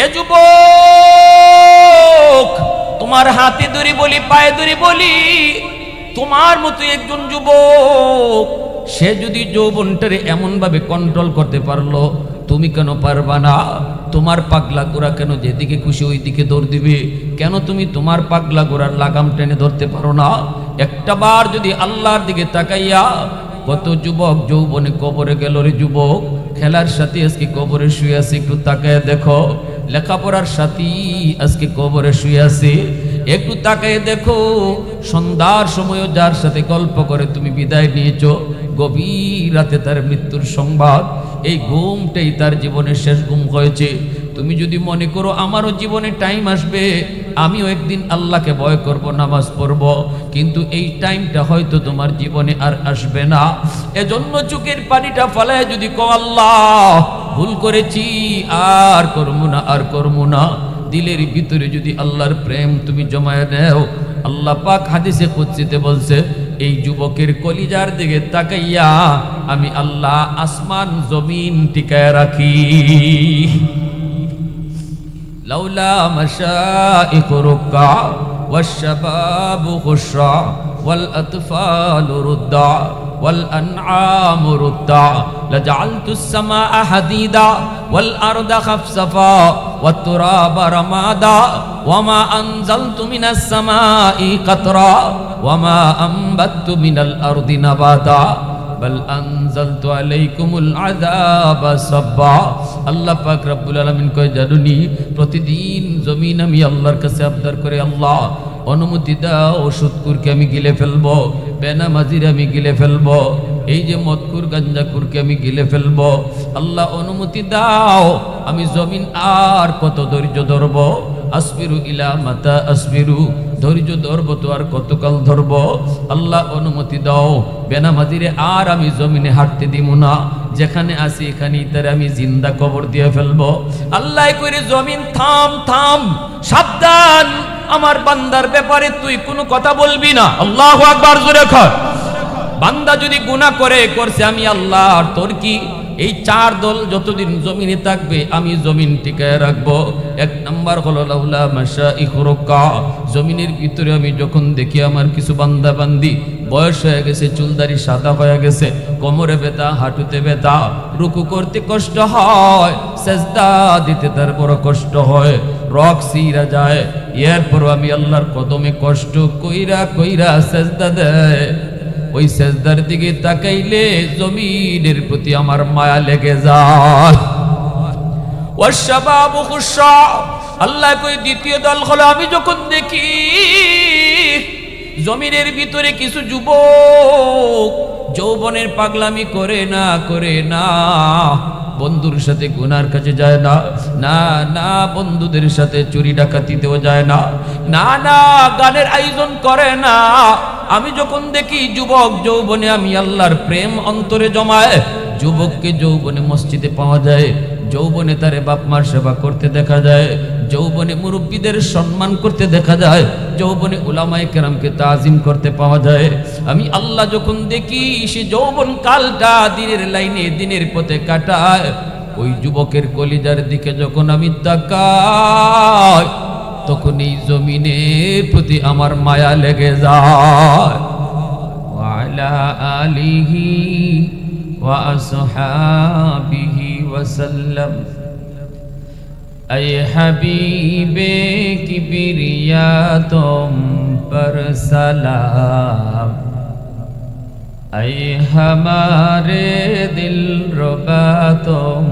এ যুবক, তোমার হাতে ধরে বলি, পায়ে ধরে বলি, তোমার মতো একজন যুবক সে যদি যৌবনটারে এমন ভাবে কন্ট্রোল করতে পারলো, তুমি কেন পারবা না? তোমার পাগলা গোড়া কেন যেদিকে খুশি ওই দিকে দৌড় দিবে? কেন তুমি তোমার পাগলা গোড়ার লাগাম টেনে ধরতে পারো না? একটা বার যদি আল্লাহর দিকে তাকাইয়া, কত যুবক যৌবনে কবরে গেল রে যুবক, খেলার সাথে আজকে কবরে শুয়ে আছে, একটু তাকায় দেখো। লেখাপড়ার সাথী আজকে কবরে শুয়ে আছে, একটু তাকায় দেখো। সন্ধ্যার সময়ও যার সাথে গল্প করে তুমি বিদায় নিয়েছো, গভীর রাতে তার মৃত্যুর সংবাদ, এই ঘুমটাই তার জীবনের শেষ ঘুম হয়েছে। তুমি যদি মনে করো আমারও জীবনে টাইম আসবে, আমিও একদিন আল্লাহকে ভয় করব, নামাজ পড়ব, কিন্তু এই টাইমটা হয়তো তোমার জীবনে আর আসবে না। এজন্য চোখের পানিটা ফালায় যদি কও আল্লাহ ভুল করেছি, আর করবো না, আর করবো না, দিলের ভিতরে যদি আল্লাহর প্রেম তুমি জমায়ে নাও, আল্লাহ পাক হাদিসে কুদসিতে বলছে, এই যুবকের কলিজার দিকে তাকাইয়া আমি আল্লাহ আসমান জমিন টিকায় রাখি। লাউলা মাশাইখু রুক্কা ওয়াশ-শাবাবু খুশরা ওয়াল আতফালু রুদ্দা ওয়াল আনআমু রুদ্দা লাজআলতুস সামাআ হাদিদা ওয়াল আরদা খাফসাফা ওয়াত তুরাবা রামাদা ওয়ামা আনজালতু মিনাস সামাই কাতরা ওয়ামা আনবাততু মিনাল আরদি নাবাতা বল আনজালতু আলাইকুমুল আযাবা সাব্বা। আল্লাহ পাক রব্বুল আলামিন কয়, জানুনি প্রতিদিন জমিন আমি আল্লাহর কাছে আবদার করে, আল্লাহ অনুমতি দাও সুদকুরকে আমি গিলে ফেলবো, বেনামাজির আমি গিলে ফেলবো, এই যে মদকুর গাঞ্জাকুরকে আমি গিলে ফেলবো। আল্লাহ অনুমতি দাও, আমি জমিন আর কত ধৈর্য ধরবো? আসবিরু ইলা মাতা আসবিরু, ধৈর্য ধরবো তো আর কতকাল ধরবো? আল্লাহ অনুমতি দাও, বেনামাজিরে আর আমি জমিনে হাঁটতে দিব না, যেখানে আসি এখানেই তার আমি জিন্দা কবর দিয়ে ফেলবো। আল্লাহ করে জমিন থাম থাম, সাবধান, আমার বান্দার ব্যাপারে তুই কোনো কথা বলবি না। আল্লাহু আকবার জোরে কর। বান্দা যদি গুনাহ করে, করছে, আমি আল্লাহ, আর তোর কি? এই চার দল যতদিন জমিনে থাকবে আমি জমিন টিকায় রাখবো। এক নাম্বার হলো লাউলা মাশাইখু রুক্কা, জমিনের ভিতরে আমি যখন দেখি আমার কিছু বান্দা বান্দি বয়স হয়ে গেছে, চুলদারি সাদা হয়ে গেছে, কোমরে ব্যথা, হাঁটুতে ব্যথা, রুকু করতে কষ্ট হয়, সেজদা দিতে তার বড় কষ্ট হয়, রক সিরা যায়, এরপরও আমি আল্লাহর কদমে কষ্ট কইরা কইরা সেজদা দেয়, ওই সেজদার দিকে তাকাইলে জমিনের প্রতি আমার মায়া লেগে যায়। ওয়াশ-শাবাবু খুশরা, আল্লাহ কই দ্বিতীয় দল হলো আমি যখন দেখি জমিনের ভিতরে কিছু যুবক যৌবনের পাগলামি করে না, বন্ধুর সাথে গুনার কাছে যায় না, না বন্ধুদের সাথে চুরি ডাকাতিতেও যায় না, না গানের আয়োজন করে না। আমি যখন দেখি যুবক যৌবনে আমি আল্লাহর প্রেম অন্তরে জমায়, যুবককে যৌবনে মসজিদে পাওয়া যায়, যৌবনে তারে বাপ মার সেবা করতে দেখা যায়, যৌবনে মুরব্বীদের সম্মান করতে দেখা যায়, যৌবনে উলামায়ে কেরামকে তাজিম করতে পাওয়া যায়। আমি আল্লাহ যখন দেখি সে যৌবন কালটা দিনের লাইনে দিনের পথে কাটায়, ওই যুবকের কলিজার দিকে যখন আমি তাকাই, তখন এই জমিনের প্রতি আমার মায়া লেগে যায়। ওয়া আলা আলিহি ওয়া আসহাবিহি ওয়া সাল্লাম। ऐ हबीबे किबरिया तुम पर सलाम, ऐ हमारे दिल रुबा तुम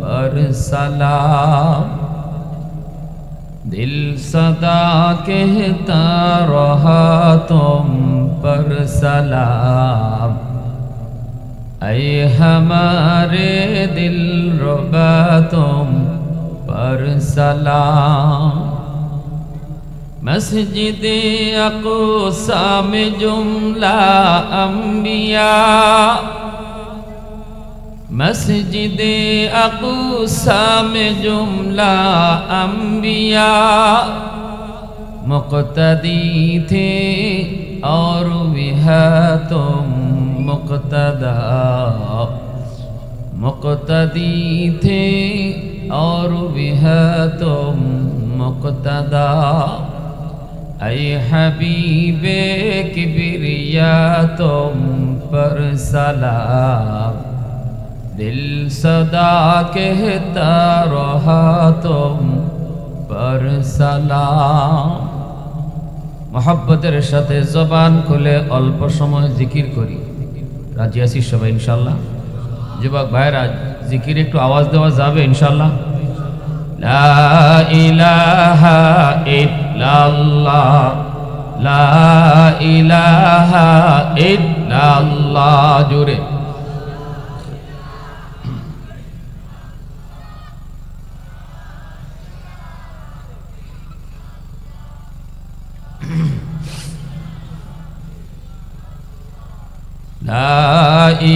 पर सलाम, दिल सदा कहता रहा तुम पर सलाम, ऐ हमारे दिल रुबा तुम पर सलाम। मस्जिद-ए अक़सा में जुमला अंबिया, मस्जिद-ए अक़सा में जुमला अंबिया मुक़्तदी थे और बिहा तुम मुक़्तदा, मुक़्तदी थे और भी है तुम मुक़्तदा ऐ हबीबे किबरिया तुम पर सलाम दिल सदा कहता रहा तुम पर सलाम। मोहब्बतेर साथे जबान खुले अल्प समय जिकिर करी। राजी आছি সবাই ইনশাআল্লাহ? যুবক ভাইরা জিকির একটু আওয়াজ দেওয়া যাবে ইনশাআল্লাহ? লা ইলাহা ইল্লাল্লাহ লা ইলাহা ইল্লাল্লাহ জোরে। লা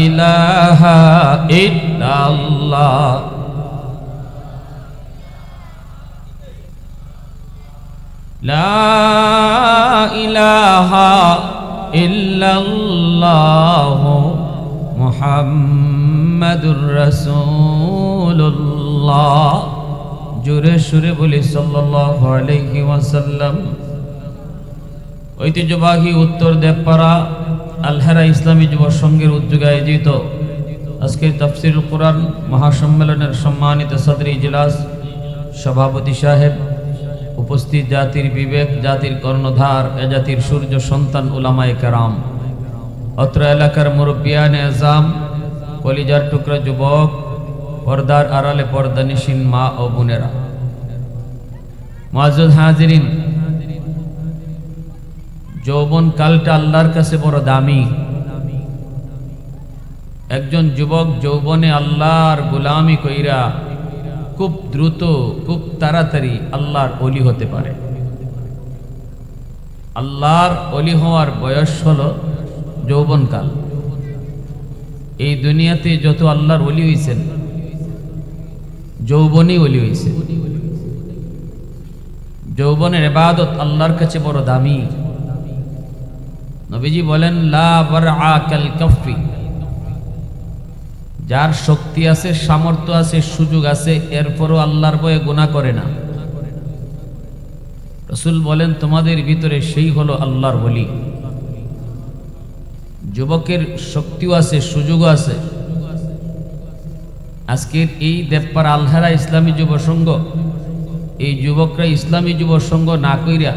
ইলাহা ইল্লাল্লাহ লা ইলাহা ইল্লাল্লাহ মুহাম্মাদুর রাসূলুল্লাহ। জোরে সুরে বলি সাল্লাল্লাহু আলাইহি ওয়াসাল্লাম। ঐতিহ্যবাহী উত্তর দেবপাড়া আলহারা ইসলামী যুব সংঘের উদ্যোগে আয়োজিত আজকের তাফসীরুল কুরআন মহাসম্মেলনের সম্মানিত সদরী ইজলাস সভাপতি সাহেব, উপস্থিত জাতির বিবেক, জাতির কর্ণধার, এ জাতির সূর্য সন্তান উলামায়ে কেরাম, অত্র এলাকার মুরব্বিয়ানে আজম, কলিজার টুকরা যুবক, পর্দার আড়ালে পর্দানিশীন মা ও বোনেরা, মুআজ্জাজ হাজিরিন, যৌবন কালটা আল্লাহর কাছে বড় দামি। একজন যুবক যৌবনে আল্লাহর গোলামি কইরা খুব দ্রুত, খুব তাড়াতাড়ি আল্লাহর ওলি হতে পারে। আল্লাহর ওলি হওয়ার বয়স হলো যৌবনকাল। এই দুনিয়াতে যত আল্লাহর ওলি হইছেন যৌবনই ওলি হইছে। যৌবনের ইবাদত আল্লাহর কাছে বড় দামি। নবীজি বলেন লা বারআ কাল কাফি, যার শক্তি আছে, সামর্থ্য আছে, সুযোগ আছে, এরপরও আল্লাহর ভয়ে গুনাহ করে না। রাসূল বলেন তোমাদের ভিতরে সেই হলো আল্লাহর ওলি। যুবকের শক্তিও আছে, সুযোগও আছে। আজকের এই দেবপাড়া আলহারা ইসলামী যুব সংঘ, এই যুবকরা ইসলামী যুব সংঘ না কইরা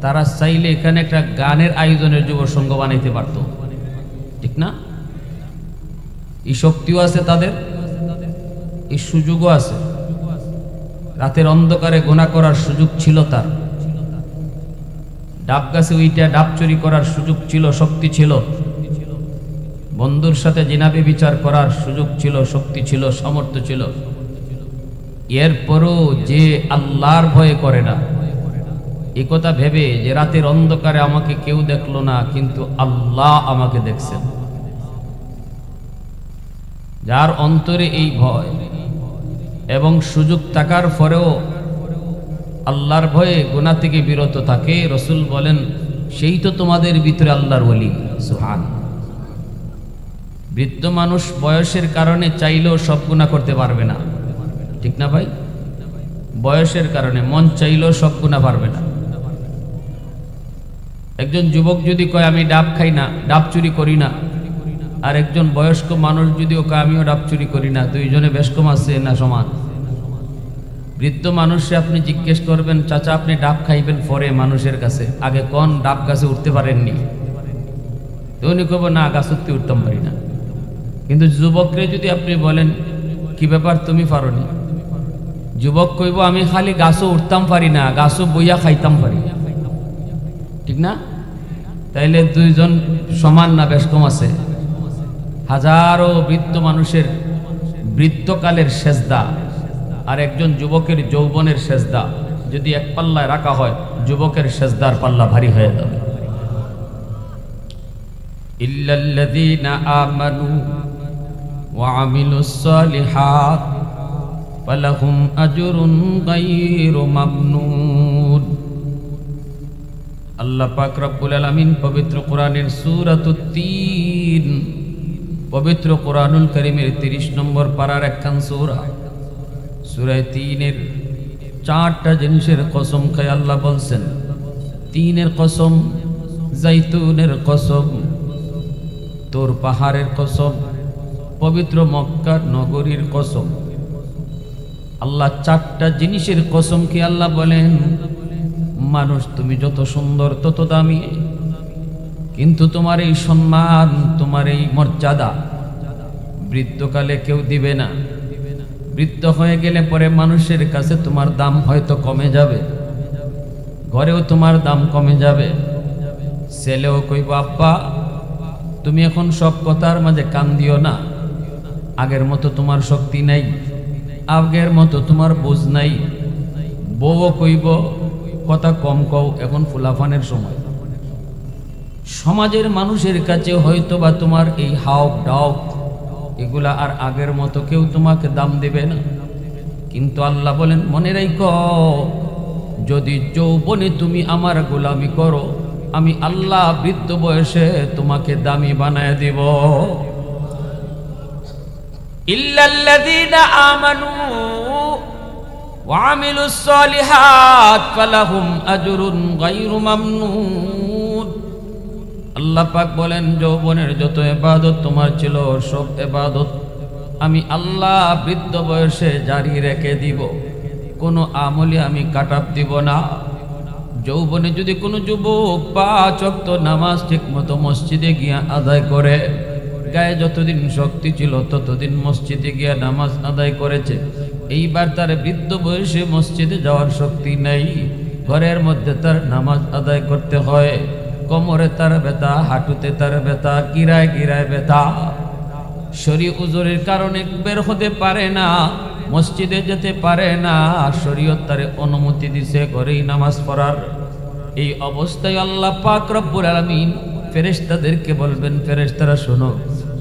তারা চাইলে এখানে একটা গানের আয়োজনের যুব সংঘ বানাইতে পারত, ঠিক না? এই শক্তিও আছে তাদের, এই সুযোগও আছে। রাতের অন্ধকারে গুনাহ করার সুযোগ ছিল তার, ডাব গাছে উইটা ডাব চুরি করার সুযোগ ছিল, শক্তি ছিল। বন্ধুর সাথে জিনাবি বিচার করার সুযোগ ছিল, শক্তি ছিল, সামর্থ্য ছিল। এরপরও যে আল্লাহর ভয়ে করে না, এই কথা ভেবে যে রাতের অন্ধকারে আমাকে কেউ দেখলো না কিন্তু আল্লাহ আমাকে দেখছেন, যার অন্তরে এই ভয় এবং সুযোগ থাকার পরেও আল্লাহর ভয়ে গুনাহ থেকে বিরত থাকে, রাসূল বলেন সেই তো তোমাদের ভিতরে আল্লাহর ওলি। সুবহান। বৃদ্ধ মানুষ বয়সের কারণে চাইলেও সব গুনাহ করতে পারবে না, ঠিক না ভাই? বয়সের কারণে মন চাইলেও সব গুনাহ পারবে না। একজন যুবক যদি কয় আমি ডাব খাই না, ডাব চুরি করি না, আর একজন বয়স্ক মানুষ যদিও কয় আমিও ডাব চুরি করি না, দুইজনে বেশ কম আছে না সমান? বৃদ্ধ মানুষে আপনি জিজ্ঞেস করবেন চাচা আপনি ডাব খাইবেন পরে মানুষের কাছে, আগে কোন ডাব গাছে উঠতে পারেননি? তো উনি কব না গাছ উঠতে পারি না। কিন্তু যুবকরে যদি আপনি বলেন কি ব্যাপার তুমি পারোনি, যুবক কইব আমি খালি গাছও উঠতাম পারি না, গাছও বইয়া খাইতাম পারি, ঠিক না? তাইলে দুইজন সমান না বেশ কম আছে? হাজারো বৃদ্ধ মানুষের বৃদ্ধকালের সেজদা আর একজন যুবকের যৌবনের সেজদা যদি এক পাল্লায় রাখা হয়, যুবকের সেজদার পাল্লা ভারী হয়ে যাবে। ইল্লাল্লাযীনা আমানু ওয়া আমিলুস সালিহাত ফালাহুম আজরুন গায়রু মামনুন। আল্লাহ পাক রব্বুল আলামিন পবিত্র কোরআনের সূরাতুত তিন, পবিত্র কোরআনুল কারীমের 30 নম্বর পারার একখান সূরা, সূরা 3-এর 4টা জিনিসের কসম খায় আল্লাহ বলছেন। তিনের কসম, জাইতুনের কসম, তোর পাহাড়ের কসম, পবিত্র মক্কা নগরীর কসম। আল্লাহ 4টা জিনিসের কসম কি আল্লাহ বলেন, মানুষ তুমি যত সুন্দর তত দামি, কিন্তু তোমার এই সম্মান, তোমার এই মর্যাদা বৃদ্ধকালে কেউ দিবে না। বৃদ্ধ হয়ে গেলে পরে মানুষের কাছে তোমার দাম হয়তো কমে যাবে, ঘরেও তোমার দাম কমে যাবে। ছেলেও কইব, আব্বা তুমি এখন সব কথার মাঝে কান দিও না, আগের মতো তোমার শক্তি নাই, আগের মতো তোমার বোঝ নাই। বউও কইব, কথা কম কও, এখন ফুলাফানের সময়। সমাজের মানুষের কাছে হয়তো বা তোমার এই হাওক ডাউক এগুলা আর আগের মতো কেউ তোমাকে দাম দেবে না। কিন্তু আল্লাহ বলেন, মনে রাখো, যদি যৌবনে তুমি আমার গোলামি করো, আমি আল্লাহ বৃদ্ধ বয়সে তোমাকে দামি বানায় দিব। ইল্লাল্লাযীনা আমানু ওয়া আমিলুস সলিহাত ফালাহুম আজরুন গায়রু মামনুন। আল্লাহ পাক বলেন, যৌবনের যত ইবাদত তোমার ছিল সব ইবাদত আমি আল্লাহ বৃদ্ধ বয়সে জারি রেখে দিব, কোনো আমলে আমি কাটাপ দিব না। যৌবনে যদি কোনো যুবক 5 ওয়াক্ত নামাজ ঠিক মতো মসজিদে গিয়া আদায় করে, গায়ে যতদিন শক্তি ছিল ততদিন মসজিদে গিয়া নামাজ আদায় করেছে, এইবার তার বৃদ্ধ বয়সে মসজিদে যাওয়ার শক্তি নেই, ঘরের মধ্যে তার নামাজ আদায় করতে হয়, কোমরে তার ব্যথা, হাঁটুতে তার ব্যথা, গিরায় গিরায় ব্যথা, শরীর উজরের কারণে বের হতে পারে না, মসজিদে যেতে পারে না, শরীয়ত তারে অনুমতি দিছে ঘরেই নামাজ পড়ার। এই অবস্থায় আল্লাহ পাক রব্বুল আলামিন ফেরেশতাদেরকে বলবেন, ফেরেশতারা শোনো,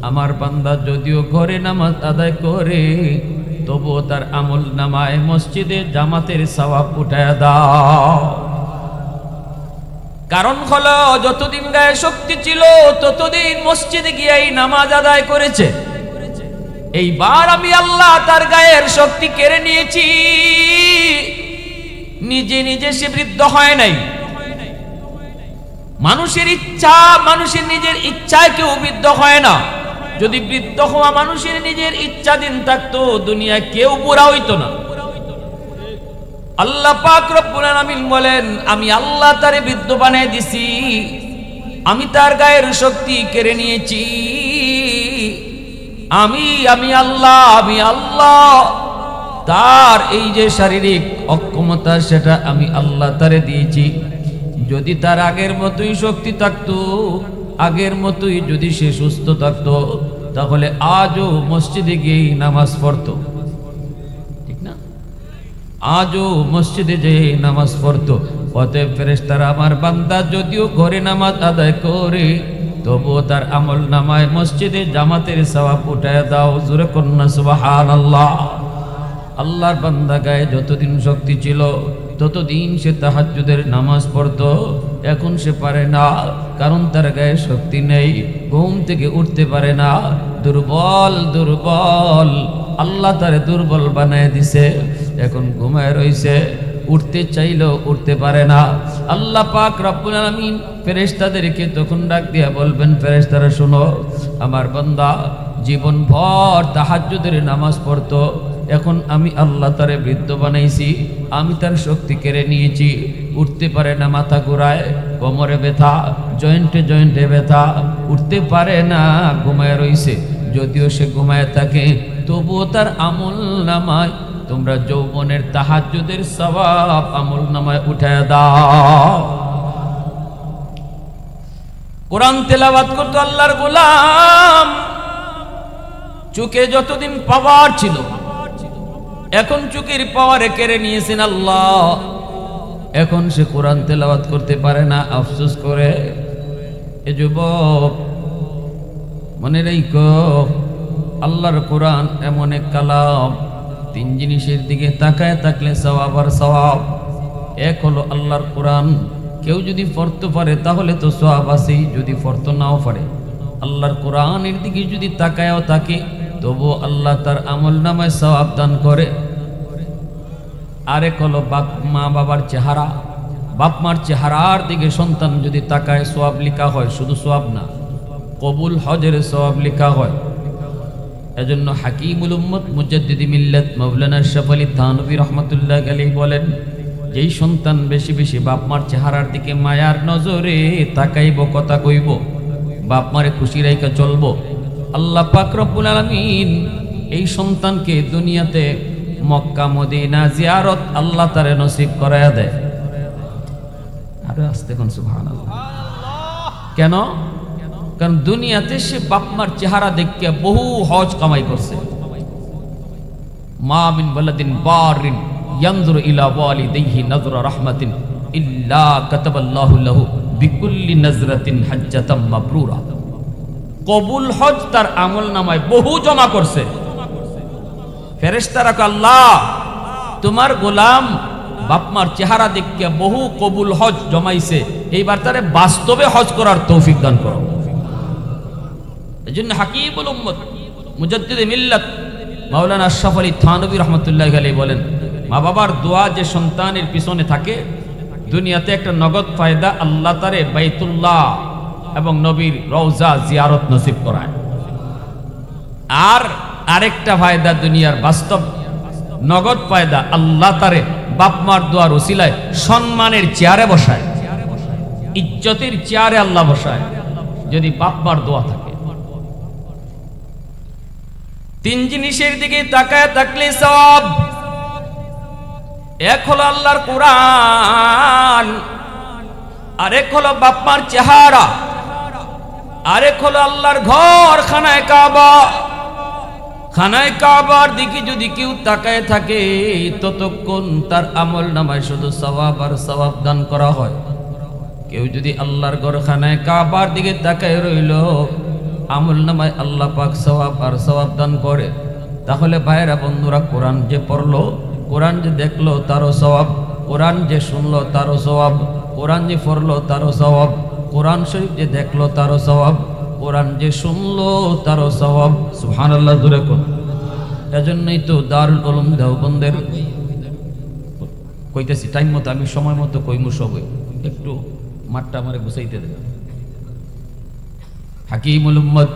আমার বান্দা যদিও ঘরে নামাজ আদায় করে তবুও তার আমল নামায় মসজিদে জামাতের সওয়াব উঠায়া দাও। কারণ হলো, যতদিন গায়ে শক্তি ছিল ততদিন মসজিদে গিয়েই নামাজ আদায় করেছে। এইবার আমি আল্লাহ তার গায়ের শক্তি কেড়ে নিয়েছি, নিজে নিজে সে বৃদ্ধ হয় নাই। মানুষের ইচ্ছা, মানুষের নিজের ইচ্ছায় কেউ বৃদ্ধ হয় না। যদি বৃদ্ধ হওয়া মানুষের নিজের ইচ্ছাধীন থাকতো, দুনিয়ায় কেউ বুড়া হইতো না। আল্লাহ পাক রব্বুল আলামিন বলেন, আমি আল্লাহ তারে বৃদ্ধ বানিয়ে দিছি, আমি তার গায়ের শক্তি কেড়ে নিয়েছি। আমি আল্লাহ তার এই যে শারীরিক অক্ষমতা সেটা আমি আল্লাহ তারে দিয়েছি। যদি তার আগের মতোই শক্তি থাকতো, আগের মতোই যদি সে সুস্থ থাকতো, তাহলে আজও মসজিদে গিয়ে নামাজ পড়তো, ঠিক না? আজও মসজিদে যে নামাজ পড়তো। অতএব ফেরেশতারা, আমার বান্দা যদিও ঘরে নামাজ আদায় করে তবুও তার আমল নামায় মসজিদে জামাতের সওয়াব উঠায় দাও। জোরে কন্যা সুবহানাল্লাহ। আল্লাহর বান্দা গায়ে যতদিন শক্তি ছিল ততদিন সে তাহাজ্জুদের নামাজ পড়তো, এখন সে পারে না, কারণ তার গায়ে শক্তি নেই, ঘুম থেকে উঠতে পারে না, দুর্বল দুর্বল, আল্লাহ তারে দুর্বল বানায় দিছে, এখন ঘুমায় রইছে, উঠতে চাইলেও উঠতে পারে না। আল্লাহ পাক রব্বুল আলামিন ফেরেশতাদেরকে তখন ডাক দিয়া বলবেন, ফেরেশতারা শুনো, আমার বান্দা জীবন ভর তাহাজ্জুদের নামাজ পড়তো, এখন আমি আল্লাহ তারে বৃদ্ধ বানাইছি, আমি তার শক্তি কেড়ে নিয়েছি, উঠতে পারে না, মাথা ঘুরায়, কোমরে ব্যথা, জয়েন্টে জয়েন্টে ব্যথা, উঠতে পারে না, ঘুমায় রইছে। যদিও সে ঘুমায় থাকে তবুও তার আমল নামায় তোমরা যৌবনের তাহাজ্জুদের সওয়াব আমল নামায় উঠায় দাও। কোরআন তেলাওয়াত করতো আল্লাহর গোলাম, চোখে যতদিন পাওয়ার ছিল এখন চোখের পাওয়ারে কেড়ে নিয়েছেন আল্লাহ, এখন সে কোরআন তেলাওয়াত করতে পারে না, আফসোস করে। এ যুবক মনে রেখো, আল্লাহর কোরআন এমন এক কালাম, 3 জিনিসের দিকে তাকায় থাকলে সওয়াব আর সওয়াব। এক হলো আল্লাহর কোরআন, কেউ যদি পড়তে পারে তাহলে তো সওয়াব আছেই, যদি পড়তে নাও পারে আল্লাহর কোরআনের দিকে যদি তাকায়ও থাকে তবু আল্লাহ তার আমল নামায় সওয়াব দান করে। আরেক হলো মা বাবার চেহারা। বাপ মার চেহারার দিকে সন্তান যদি তাকায় সওয়াব লেখা হয়, শুধু সওয়াব না, কবুল হজের সওয়াব লেখা হয়। এজন্য হাকিমুল উম্মত মুজাদ্দিদি মিল্লাত মাওলানা আশরাফ আলী থানভী রাহমাতুল্লাহ আলাইহি বলেন, যেই সন্তান বেশি বেশি বাপ মার চেহারার দিকে মায়ার নজরে তাকাইব, কথা কইব, বাপ মারে খুশি রাইখা চলবো, আল্লাহ পাক রব্বুল আলামিন এই সন্তানকে দুনিয়াতে মক্কা মদিনা জিয়ারত আল্লাহ তারে নসিব করায়া দেয়। আরে আস্তে কোন সুবহানাল্লাহ। কেন? কারণ দুনিয়াতে সে বাপ মার চেহারা দেখে বহু হজ কামাই করছে। মা মিন ওয়ালাদিন বারিন ইয়ানজুরু ইলা ওয়ালিদাইহি নাযরা রাহমাতিন ইল্লা কাতাবাল্লাহু লাহু বিকুল্লি নাজরাতিন হাজ্জাতাম মাবরুরা। কবুল হজ তার আমলনামায় বহু জমা করছে। ফেরেশতারা কয়, আল্লাহ তোমার গোলাম বাপমার চেহারা দেখে বহু কবুল হজ জমাইছে, এইবার তারে বাস্তবে হজ করার তৌফিক দান করো। এজন্য হাকিমুল উম্মত মুজাদ্দিদে মিল্লাত মাওলানা আশরাফ আলী থানভী রাহমাতুল্লাহি আলাইহি বলেন, মা বাবার দোয়া যে সন্তানের পিছনে থাকে, দুনিয়াতে একটা নগদ ফায়দা, আল্লাহ তারে বাইতুল্লাহ এবং নবীর রওজা জিয়ারত নসিব করায়। আর আরেকটা ফায়দা দুনিয়ার বাস্তব নগদ ফায়দা, আল্লাহ তারে বাপমার দোয়ার ওসিলায় সম্মানের চেয়ারে বসায়, ইজ্জতের চেয়ারে আল্লাহ বসায় যদি বাপমার দোয়া থাকে। তিন জিনিসের দিকে তাকায় থাকলে সওয়াব। এক হলো আল্লাহর কোরআন, আরেক হলো বাপমার চেহারা, আরেক হলো আল্লাহর ঘর খানায়ে কাবা। খানায়ে কাবার দিকে যদি কেউ তাকায় থাকে, ততক্ষণ তার আমল নামায় শুধু সওয়াব আর সওয়াব দান করা হয়। কেউ যদি আল্লাহর ঘর খানায়ে কাবার দিকে তাকায় রইল, আমল নামায় আল্লাহ পাক সওয়াব আর সওয়াব দান করে, তাহলে ভাইরা বন্ধুরা, কোরআন যে পড়লো, কোরআন যে দেখলো তারও সওয়াব, কোরআন যে শুনলো তারও সওয়াব, কোরআন যে পড়লো তারও সওয়াব, কোরআন শরীফ যে দেখলো তারও সওয়াব, কোরআন যে শুনলো তারও সওয়াব। সুবহানাল্লাহ জোরে কোন। এজন্যই তো দারুল উলুম দেওবন্দের কইতেছি টাইম মতো, আমি সময় মতো কইমু সবই, একটু মাঠটা আমারে গুছাইতে দেন। হাকিমুল উম্মত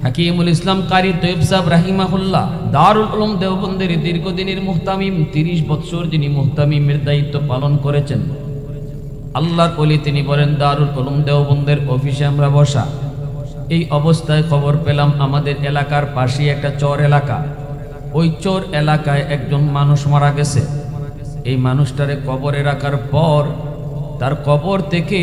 হাকিমুল ইসলাম কারি তৈয়ব সাহেব রাহিমাহুল্লাহ দারুল উলুম দেওবন্দের দীর্ঘদিনের মুহতামিম, 30 বছর যিনি মুহতামিমের দায়িত্ব পালন করেছেন। আল্লাহর ওলি তিনি বলেন, দারুল উলুম দেওবন্দের অফিসে আমরা বসা, এই অবস্থায় খবর পেলাম আমাদের এলাকার পাশে একটা চর এলাকা, ওই চর এলাকায় একজন মানুষ মারা গেছে। এই মানুষটারে কবরে রাখার পর তার কবর থেকে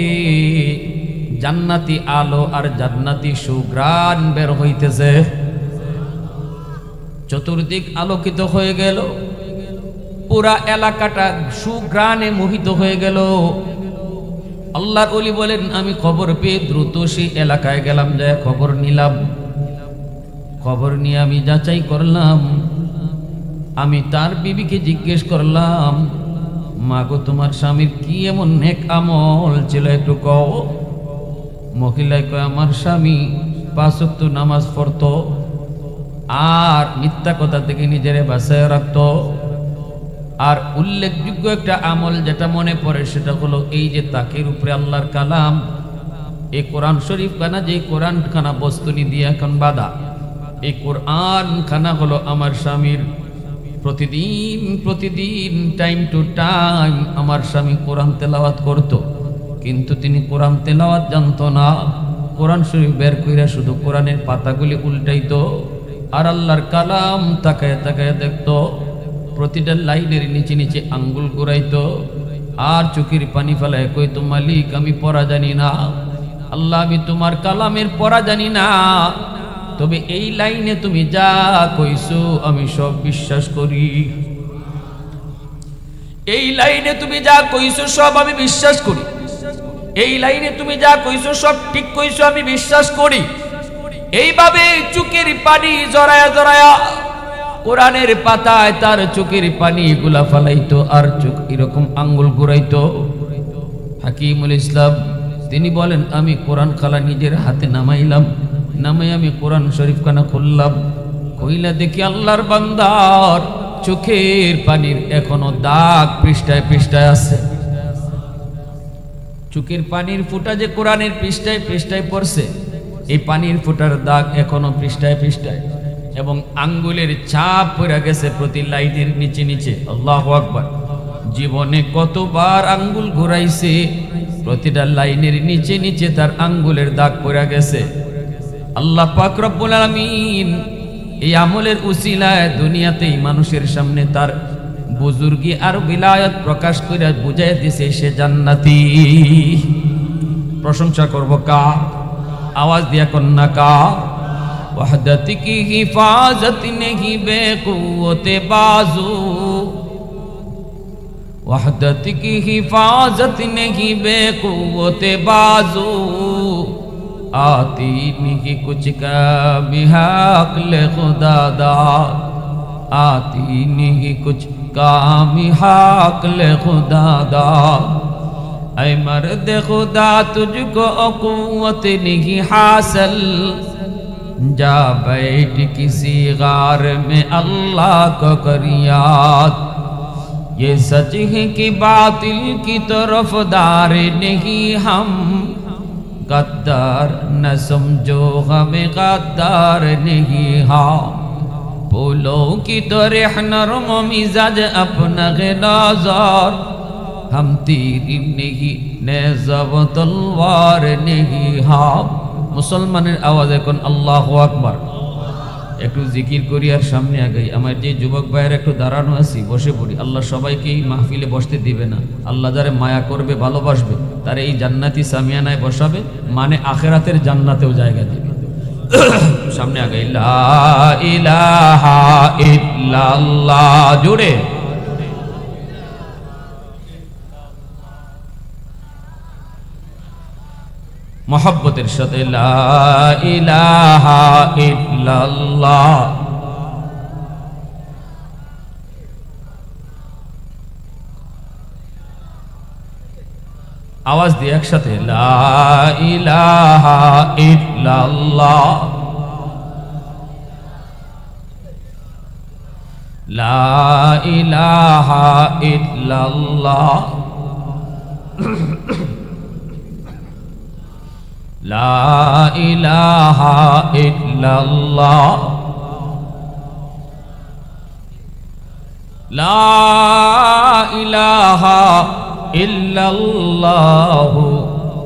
জান্নাতি আলো আর জান্নাতি সুঘ্রাণ বের হইতেছে। চতুর্দিক আলোকিত হয়ে গেল, পুরা এলাকাটা সুঘ্রাণে মোহিত হয়ে গেল। আল্লাহর ওলি বলেন, আমি খবর পেয়ে দ্রুত সেই এলাকায় গেলাম, যায় খবর নিলাম। খবর নিয়ে আমি যাচাই করলাম, আমি তার বিবিকে জিজ্ঞেস করলাম, মা গো তোমার স্বামীর কি এমন নেক আমল ছিল একটু কও। মহিলায় কয়, আমার স্বামী 5 ওয়াক্ত নামাজ পড়তো আর মিথ্যা কথা থেকে নিজেরে বাঁচায় রাখতো। আর উল্লেখযোগ্য একটা আমল যেটা মনে পড়ে সেটা হলো এই যে তাকের উপরে আল্লাহর কালাম, এই কোরআন শরীফ খানা, যে কোরআন খানা বস্তুনি দিয়ে এখন বাঁধা, এই কোরআন খানা হলো আমার স্বামীর প্রতিদিন টাইম টু টাইম আমার স্বামী কোরআন তেলাওয়াত করতো, কিন্তু তিনি কোরআন তেলাওয়াত জানতো না। কোরআন শরীফ বের কইরা শুধু কোরআনের পাতাগুলি উল্টাইতো আর আল্লাহর কালাম তাকায় তাকায় দেখতো। প্রতিটা লাইনের নিচে নিচে আঙ্গুল ঘুরাইতো আর চোখের পানি ফেলায় কইতো, মালিক আমি পড়া জানি না, আল্লাহ আমি তোমার কালামের পড়া জানি না, তবে এই লাইনে তুমি যা কইছো আমি সব বিশ্বাস করি। এই লাইনে তুমি যা কইছো সব আমি বিশ্বাস করি। এই লাইনে তুমি যা কইছো সব ঠিক কইছো আমি বিশ্বাস করি। এইভাবে চোখের পানি জড়ায়া জড়ায়া কোরআনের পাতায় তার চোখের পানি গুলা ফালাইতো আর চোখ এরকম আঙ্গুল ঘুরাইতো। হাকিমুল ইসলাম তিনি বলেন, আমি কোরআন খালা নিজের হাতে নামাইলাম, নামাই আমি কোরআন শরীফ খানা খুললাম, কইলা দেখি আল্লাহর বান্দার চোখের পানির এখনো দাগ পৃষ্ঠায় পৃষ্ঠায় আছে। চোখের পানির ফোঁটা যে কোরআনের পৃষ্ঠায় পৃষ্ঠায় পড়ছে, এই পানির ফোঁটার দাগ এখনো পৃষ্ঠায় পৃষ্ঠায়, এবং আঙ্গুলের ছাপ পড়ে গেছে প্রতি লাইনের নিচে নিচে। আল্লাহু আকবার। জীবনে কতবার আঙ্গুল ঘুরাইছে, প্রতিটা লাইনের নিচে নিচে তার আঙ্গুলের দাগ পড়ে গেছে। আল্লাহ পাক রব্বুল আলামিন এই আমলের উসিলায় দুনিয়াতেই মানুষের সামনে তার বুজুর্গি আর বিলায়ত প্রকাশ করে বুঝাই দিছে সে জান্নাতি। প্রশংসা করব কা? আওয়াজ দিয়া কন্যা কা? वहदत की हिफाजत नहीं बेकुव्वते बाजू, वहदत की हिफाजत नहीं बेकुव्वते बाजू, आती नहीं कुछ कमी हक़ खुदा दा, आती नहीं कुछ कमी हक़ खुदा दा। ऐ मर्द खुदा तुझको कुव्वत नहीं हासिल, जा बैठ किसी गार में अल्लाह को कर याद, ये सच है कि बातिल की तरफदार नहीं हम, गद्दार न समझो हमें गद्दार नहीं हाँ, फूलों की तरह नरम मिजाज अपना गिलाजार, हम तीर नहीं नेज़ा व तलवार नहीं हाँ। মুসলমানের আওয়াজ এখন আল্লাহু আকবার। একটু জিকির করি আর সামনে আগাই। আমার যে যুবক ভাইয়ের একটু দাঁড়ানো আছি, বসে পড়ি। আল্লাহ সবাইকেই মাহফিলে বসতে দিবে না। আল্লাহ যারে মায়া করবে, ভালোবাসবে, তার এই জান্নাতি সামিয়ানায় বসাবে, মানে আখেরাতের জান্নাতেও জায়গা দিবে। সামনে আগাই। লা ইলাহা ইল্লাল্লাহ জোরে। मोहब्बतेर साथे ला इलाहा इल्लल्लाह, आवाज दिए एक साथे ला इलाहा इल्लल्लाह, ला इलाहा इल्लल्लाह, ला इलाहा इल्लल्लाह, ला इलाहा इल्लल्लाह,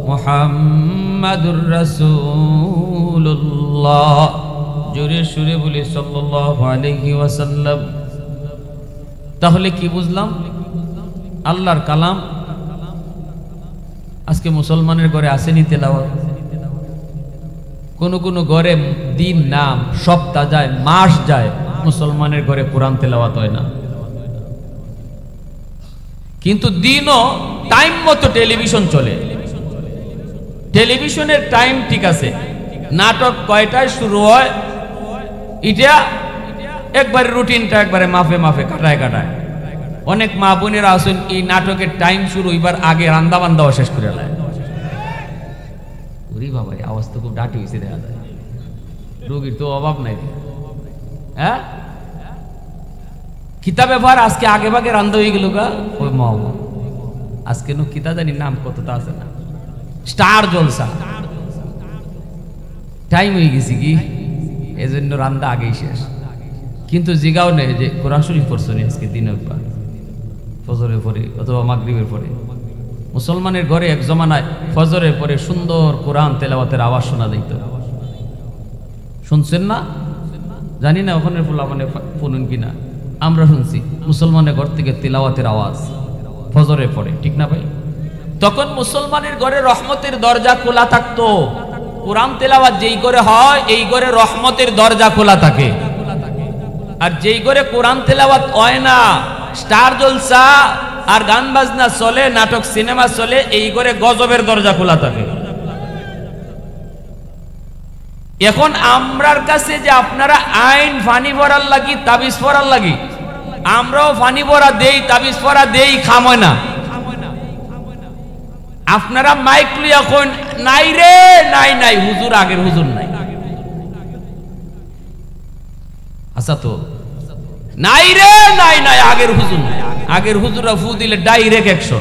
मुहम्मदुर रसूलुल्लाह। जोरे सुरे बोले सल्लल्लाहु अलैहि वसल्लम। তাহলে কি বুঝলাম? আল্লাহর কালাম আজকে মুসলমানের ঘরে আসেনি তেলাওয়াত। কোন কোন ঘরে দিন, নাম, সপ্তাহ যায়, মাস যায়, মুসলমানের ঘরে কোরআন তেলাওয়াত হয় না। কিন্তু দিনও টাইম মতো টেলিভিশন চলে। টেলিভিশনের টাইম ঠিক আছে, নাটক কয়টায় শুরু হয় এটা একবারে রুটিনটা একবারে মাফে মাফে কাটায় কাটায়। অনেক মা বোনেরা আছেন এই নাটকের টাইম শুরু এবার আগে রান্দা বান্দাও শেষ করে নেয়। ওরে বাবা, আওয়াজ তো খুব ডাটি হয়েছে, দেখা যায় রোগীর তো অভাব নাই। হ্যাঁ, কিতাব ব্যবহার আজকে আগে ভাগে রান্দা হয়ে গেল গা। ওই মা আজকে নো কিতা জানি নাম কতটা আছে না, স্টার জলসা টাইম হয়ে গেছে কি, এই জন্য রান্দা আগেই শেষ। কিন্তু জিগাও নেই যে কোরআন শরীফ পড়ছো নি আজকে দিনের পর, ফজরের পরে অথবা মাগরিবের পরে। মুসলমানের ঘরে এক জমানায় ফজরের পরে সুন্দর কোরআন তেলাওয়াতের আওয়াজ শোনা যেত। শুনছেন না জানি না, ওখানে মানে শুনুন কিনা, আমরা শুনছি মুসলমানের ঘর থেকে তেলাওয়াতের আওয়াজ ফজরের পরে, ঠিক না ভাই? তখন মুসলমানের ঘরে রহমতের দরজা খোলা থাকতো। কোরআন তেলাওয়াত যেই ঘরে হয় এই ঘরে রহমতের দরজা খোলা থাকে। আর যেই ঘরে কোরআন তেলাওয়াত হয় না, স্টার জলসা আর গান বাজনা চলে, নাটক সিনেমা চলে, এই ঘরে গজবের দরজা খোলা থাকে। এখন আমরার কাছে যে আপনারা আইন ফানি ভরার লাগি, তাবিজ পড়ার লাগি, আমরাও ফানি ভরা দেই, তাবিজ পড়া দেই, খাময় না। আপনারা মাইক লইয়া কোন নাই রে, নাই নাই হুজুর, আগের হুজুর নাই। আচ্ছা তো নাই রে, নাই নাই, আগের হুজুর নাই। আগের হুজুরা ফু দিলে ডাইরেক্ট 100।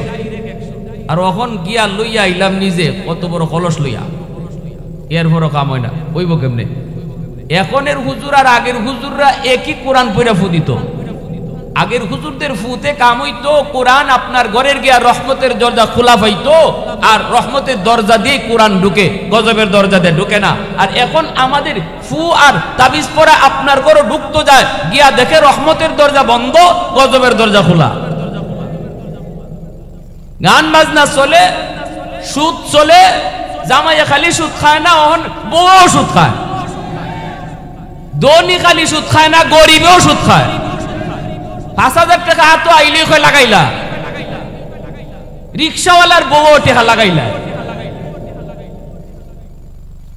আর এখন গিয়া লইয়া আইলাম নিজে কত বড় কলস লইয়া, এর বড় কাম হয় না, হইব কেমনে? এখনের হুজুর আর আগের হুজুররা একই কোরআন পড়া ফু দিত। আগের হুজুরদের ফুতে কাম হইতো কোরআন আপনার ঘরের গিয়া রহমতের দরজা খোলা পাইতো, আর রহমতের দরজা দিয়ে কোরআন ঢুকে, গজবের দরজা দিয়ে ঢুকে না। আর এখন আমাদের ফু আর তাবিজ পড়া আপনার ঘরে ঢুকতো যায়, গিয়া দেখে রহমতের দরজা বন্ধ, গজবের দরজা খোলা। গান বাজনা চলে, সুদ চলে, জামাইয়া খালি সুদ খায় না, ওহন বউ সুদ খায়। ধনী খালি সুদ খায় না, গরিবেও সুদ খায়। 5,000 টাকা হাত আইলে কয় লাগাইলা, রিক্সাওয়ালার বউ টাকা লাগাইলা।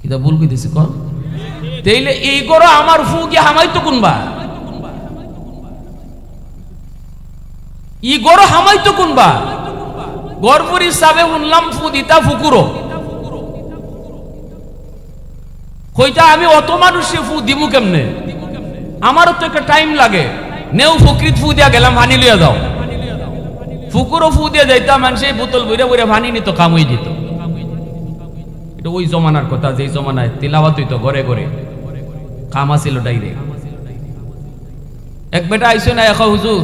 এটা ভুল কইতেছি কোন? তাইলে এই করো আমার ফু গিয়ে হামাইতো কোনবা, ই গরো হামাইতো কোনবা? গরপুর হিসাবে শুনলাম ফু দিতা ফুকুরো, কইতা আমি অত মানুষে ফু দিমু কেমনে, আমারও তো একটা টাইম লাগে। নেও ফকরিত ফু দিয়া গেলাম, পানি লিয়া যাও। ফুকুরও ফু দিয়ে যাইতাম, মানুষ বোতল বইরা বইরা পানি নিত, কাম হয়ে দিত। এটা ওই জমানার কথা, যে জমানায় তিলাওয়াত হইতো ঘরে ঘরে, কামা ছিল ডাইরেক্ট। এক বেটা আইসে না, এখন হুজুর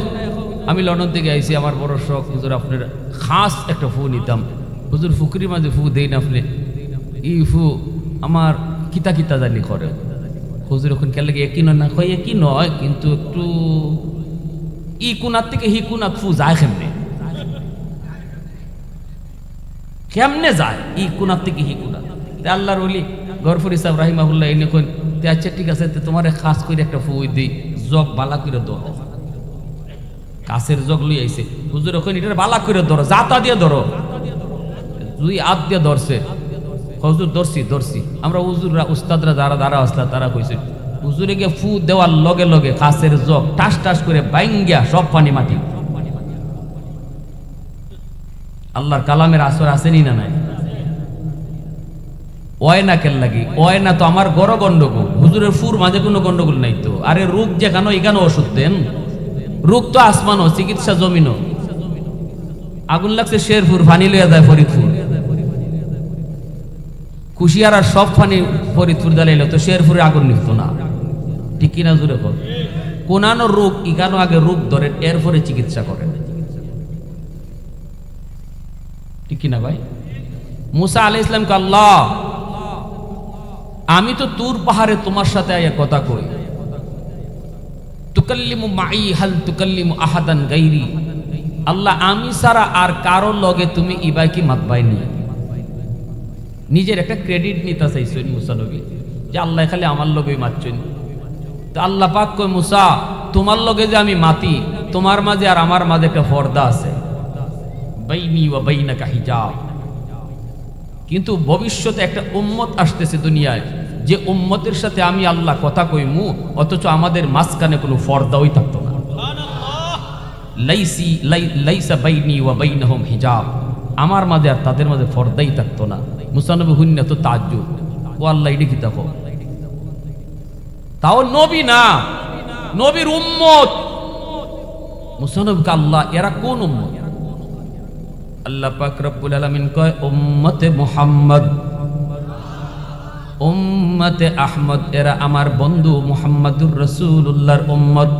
আমি লন্ডন থেকে আইসি, আমার বড় শখ হুজুর আপনার খাস একটা ফু নিতাম। হুজুর ফুকরির মাঝে ফু দেই না আপনি, ই ফু আমার কিতা কিতা জানি করে। হুজুর ওখানে কে লাগে একই নয় না, কই একই নয়, কিন্তু একটু ই কুনার থেকে হি কুনাত ফু যায় কেমনে, কেমনে যায় ই কুনার থেকে হি কুনাত। আল্লাহর ওলি গরফর ইসাব রাহিমাহুল্লাহ এনে কইন, আচ্ছা ঠিক আছে, তোমার খাস করে একটা ফু দিই, জগ বালা করে দো, কাছের জগ লই আইছে। হুজুর ওখানে এটা বালা করে ধরো, জাতা দিয়ে ধরো, দুই হাত দিয়ে ধরছে। হুজুর ধরছি ধরছি। আমরা হুজুররা উস্তাদরা যারা দ্বারা আসলা তারা কইছে, হুজুরে গিয়ে ফু দেওয়ার লগে লগে কাছের জগ টাস টাস করে বাইঙ্গিয়া সব পানি মাটি। আল্লাহর কালামের আসর আসেনি না নাই? ওয় না কেন লাগি, ওয় না তো আমার গড় গন্ডগোল, হুজুরের ফুর মাঝে কোনো গন্ডগোল নাই তো। আরে রোগ যেখানে এখানে ওষুধ দেন, রোগ তো আসমানও, চিকিৎসা জমিনও। আগুন লাগছে শেরপুর, ফানি লইয়া যায় ফরিদপুর। কুশিয়ার আর সব ফানি ফরিদপুর জ্বালাইল তো শেরপুরে আগুন নিত না, ঠিক কিনা জুড়ে কর? কোনানো রোগ ইকানো আগে রোগ ধরেন, এরপরে চিকিৎসা করেন, ঠিক কিনা ভাই? মুসা আলাইহিস সালামকে আল্লাহ, আমি তো তুর পাহাড়ে তোমার সাথে আয়া কথা কই, তুকাল্লিমু মাই হাল তুকাল্লিমু আহাদান গাইরি। আল্লাহ আমি সারা আর কারো লগে তুমি ইবাই কি মাতবাই নি। নিজের একটা ক্রেডিট নিতে চাইছেন মুসা নবী, যে আল্লাহ খালি আমার লগেই মাতছেন। তো আল্লাহ পাক কয়, মুসা তোমার লগে যে আমি মাতি, তোমার মাঝে আর আমার মাঝে একটা পর্দা আছে, বাইনি ওয়া বাইনাকা হিজাব। কিন্তু ভবিষ্যতে একটা উম্মত আসতেছে দুনিয়ায়, যে উম্মতের সাথে আমি আল্লাহ কথা কইমু, অথচ আমাদের মাঝখানে কোনো পর্দাই থাকতো না। লাইসা বাইনি ওয়া বাইনাহুম হিজাব, আমার মাঝে আর তাদের মাঝে পর্দাই থাকতো না। মুসা নবী হুন্না তো তাজ্জুব, ও আল্লাহ এটা কি দেখো, তাও নবী না, নবীর উম্মত। মুসা নবীকে আল্লাহ, এরা কোন উম্মত? আল্লাহ পাক রব্বুল আলামিন কয়, উম্মতে মুহাম্মদ, উম্মতে আহমদ, এরা আমার বন্ধু মুহাম্মাদুর রাসূলুল্লাহর উম্মত।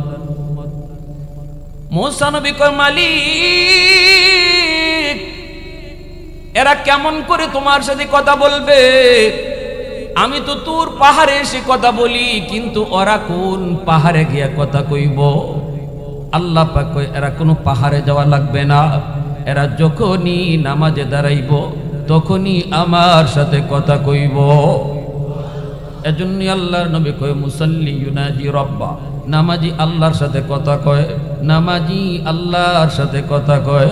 মুসা নবী কয়, মালিক এরা কেমন করে তোমার সাথে কথা বলবে? আমি তো তোর পাহাড়ে এসে কথা বলি, কিন্তু ওরা কোন পাহাড়ে গিয়া কথা কইব? আল্লাহ পাক কয়, এরা কোনো পাহাড়ে যাওয়া লাগবে না, এরা যখনই নামাজে দাঁড়াইব তখনই আমার সাথে কথা কইব। এজন্য আল্লাহর নবী কয়, মুসাল্লি ইউনাজি রব্বা, নামাজি আল্লাহর সাথে কথা কয়, নামাজি আল্লাহর সাথে কথা কয়।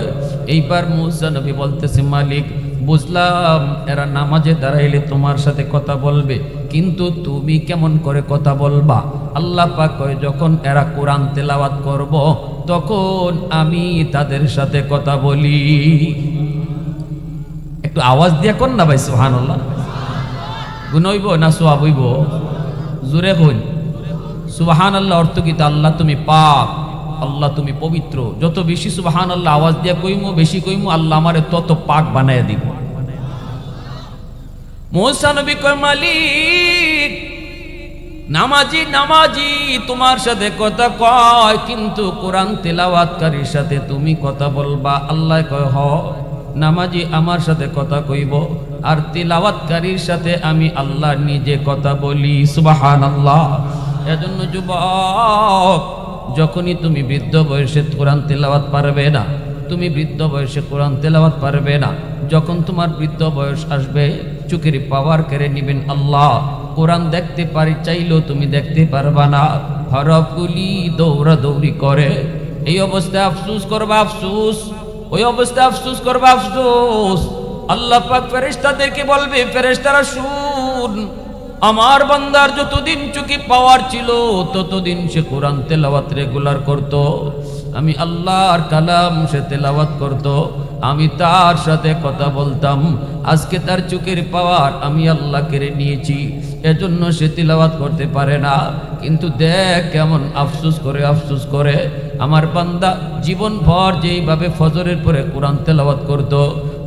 এইবার মুসা নবী বলতেছে, মালিক বুঝলাম এরা নামাজে দাঁড়াইলে তোমার সাথে কথা বলবে, কিন্তু তুমি কেমন করে কথা বলবা? আল্লাহ পাক কয়, যখন এরা কোরআন তেলাওয়াত করব তখন আমি তাদের সাথে কথা বলি। একটু আওয়াজ দিয়া কোন না ভাই, সুবহানাল্লাহ। গুণ হইব না সোয়াব হইব? জোরে হইন সুবহানাল্লাহ অর্থ কি? আল্লাহ তুমি পাক, আল্লাহ তুমি পবিত্র। যত বেশি সুবহানাল্লাহ আওয়াজ দিয়া কইমু, বেশি কইমু, আল্লাহ আমারে তত পাক বানায়া দিব। মুসা নবী কয়, মালিক নামাজি নামাজি তোমার সাথে কথা কয়, কিন্তু কোরআন তেলাওয়াতকারীর সাথে তুমি কথা বলবা। আল্লাহ কয়, হ নামাজি আমার সাথে কথা কইব, আর তেলাওয়াতকারীর সাথে আমি আল্লাহ নিজে কথা বলি। সুবহানাল্লাহ। এজন্য যুবক, যখনই তুমি বৃদ্ধ বয়সে কোরআন তেলাওয়াত পারবে না, তুমি বৃদ্ধ বয়সে কোরআন তেলাওয়াত পারবে না, যখন তোমার বৃদ্ধ বয়স আসবে চোখের পাওয়ার কেড়ে নিবেন আল্লাহ। কোরআন দেখতে পারি চাইলেও তুমি দেখতে পারবা না, হরফগুলি দৌড়া দৌড়ি করে। এই অবস্থায় আফসোস করবা, আফসোস, ওই অবস্থায় আফসোস করবা, আফসোস। আল্লাহ পাক ফেরেশতাদেরকে বলবে, ফেরেশতারা শুন, আমার বান্দার যতদিন চোখে পাওয়ার ছিল ততদিন সে কোরআন তেলাওয়াত রেগুলার করত, আমি আল্লাহর কালাম সে তেলাওয়াত করত, আমি তার সাথে কথা বলতাম। আজকে তার চোখের পাওয়ার আমি আল্লাহ কেড়ে নিয়েছি, এজন্য সে তেলাওয়াত করতে পারে না। কিন্তু দেখ কেমন আফসোস করে, আফসোস করে। আমার বান্দা জীবন ভর যেইভাবে ফজরের পরে কোরআন তেলাওয়াত করত,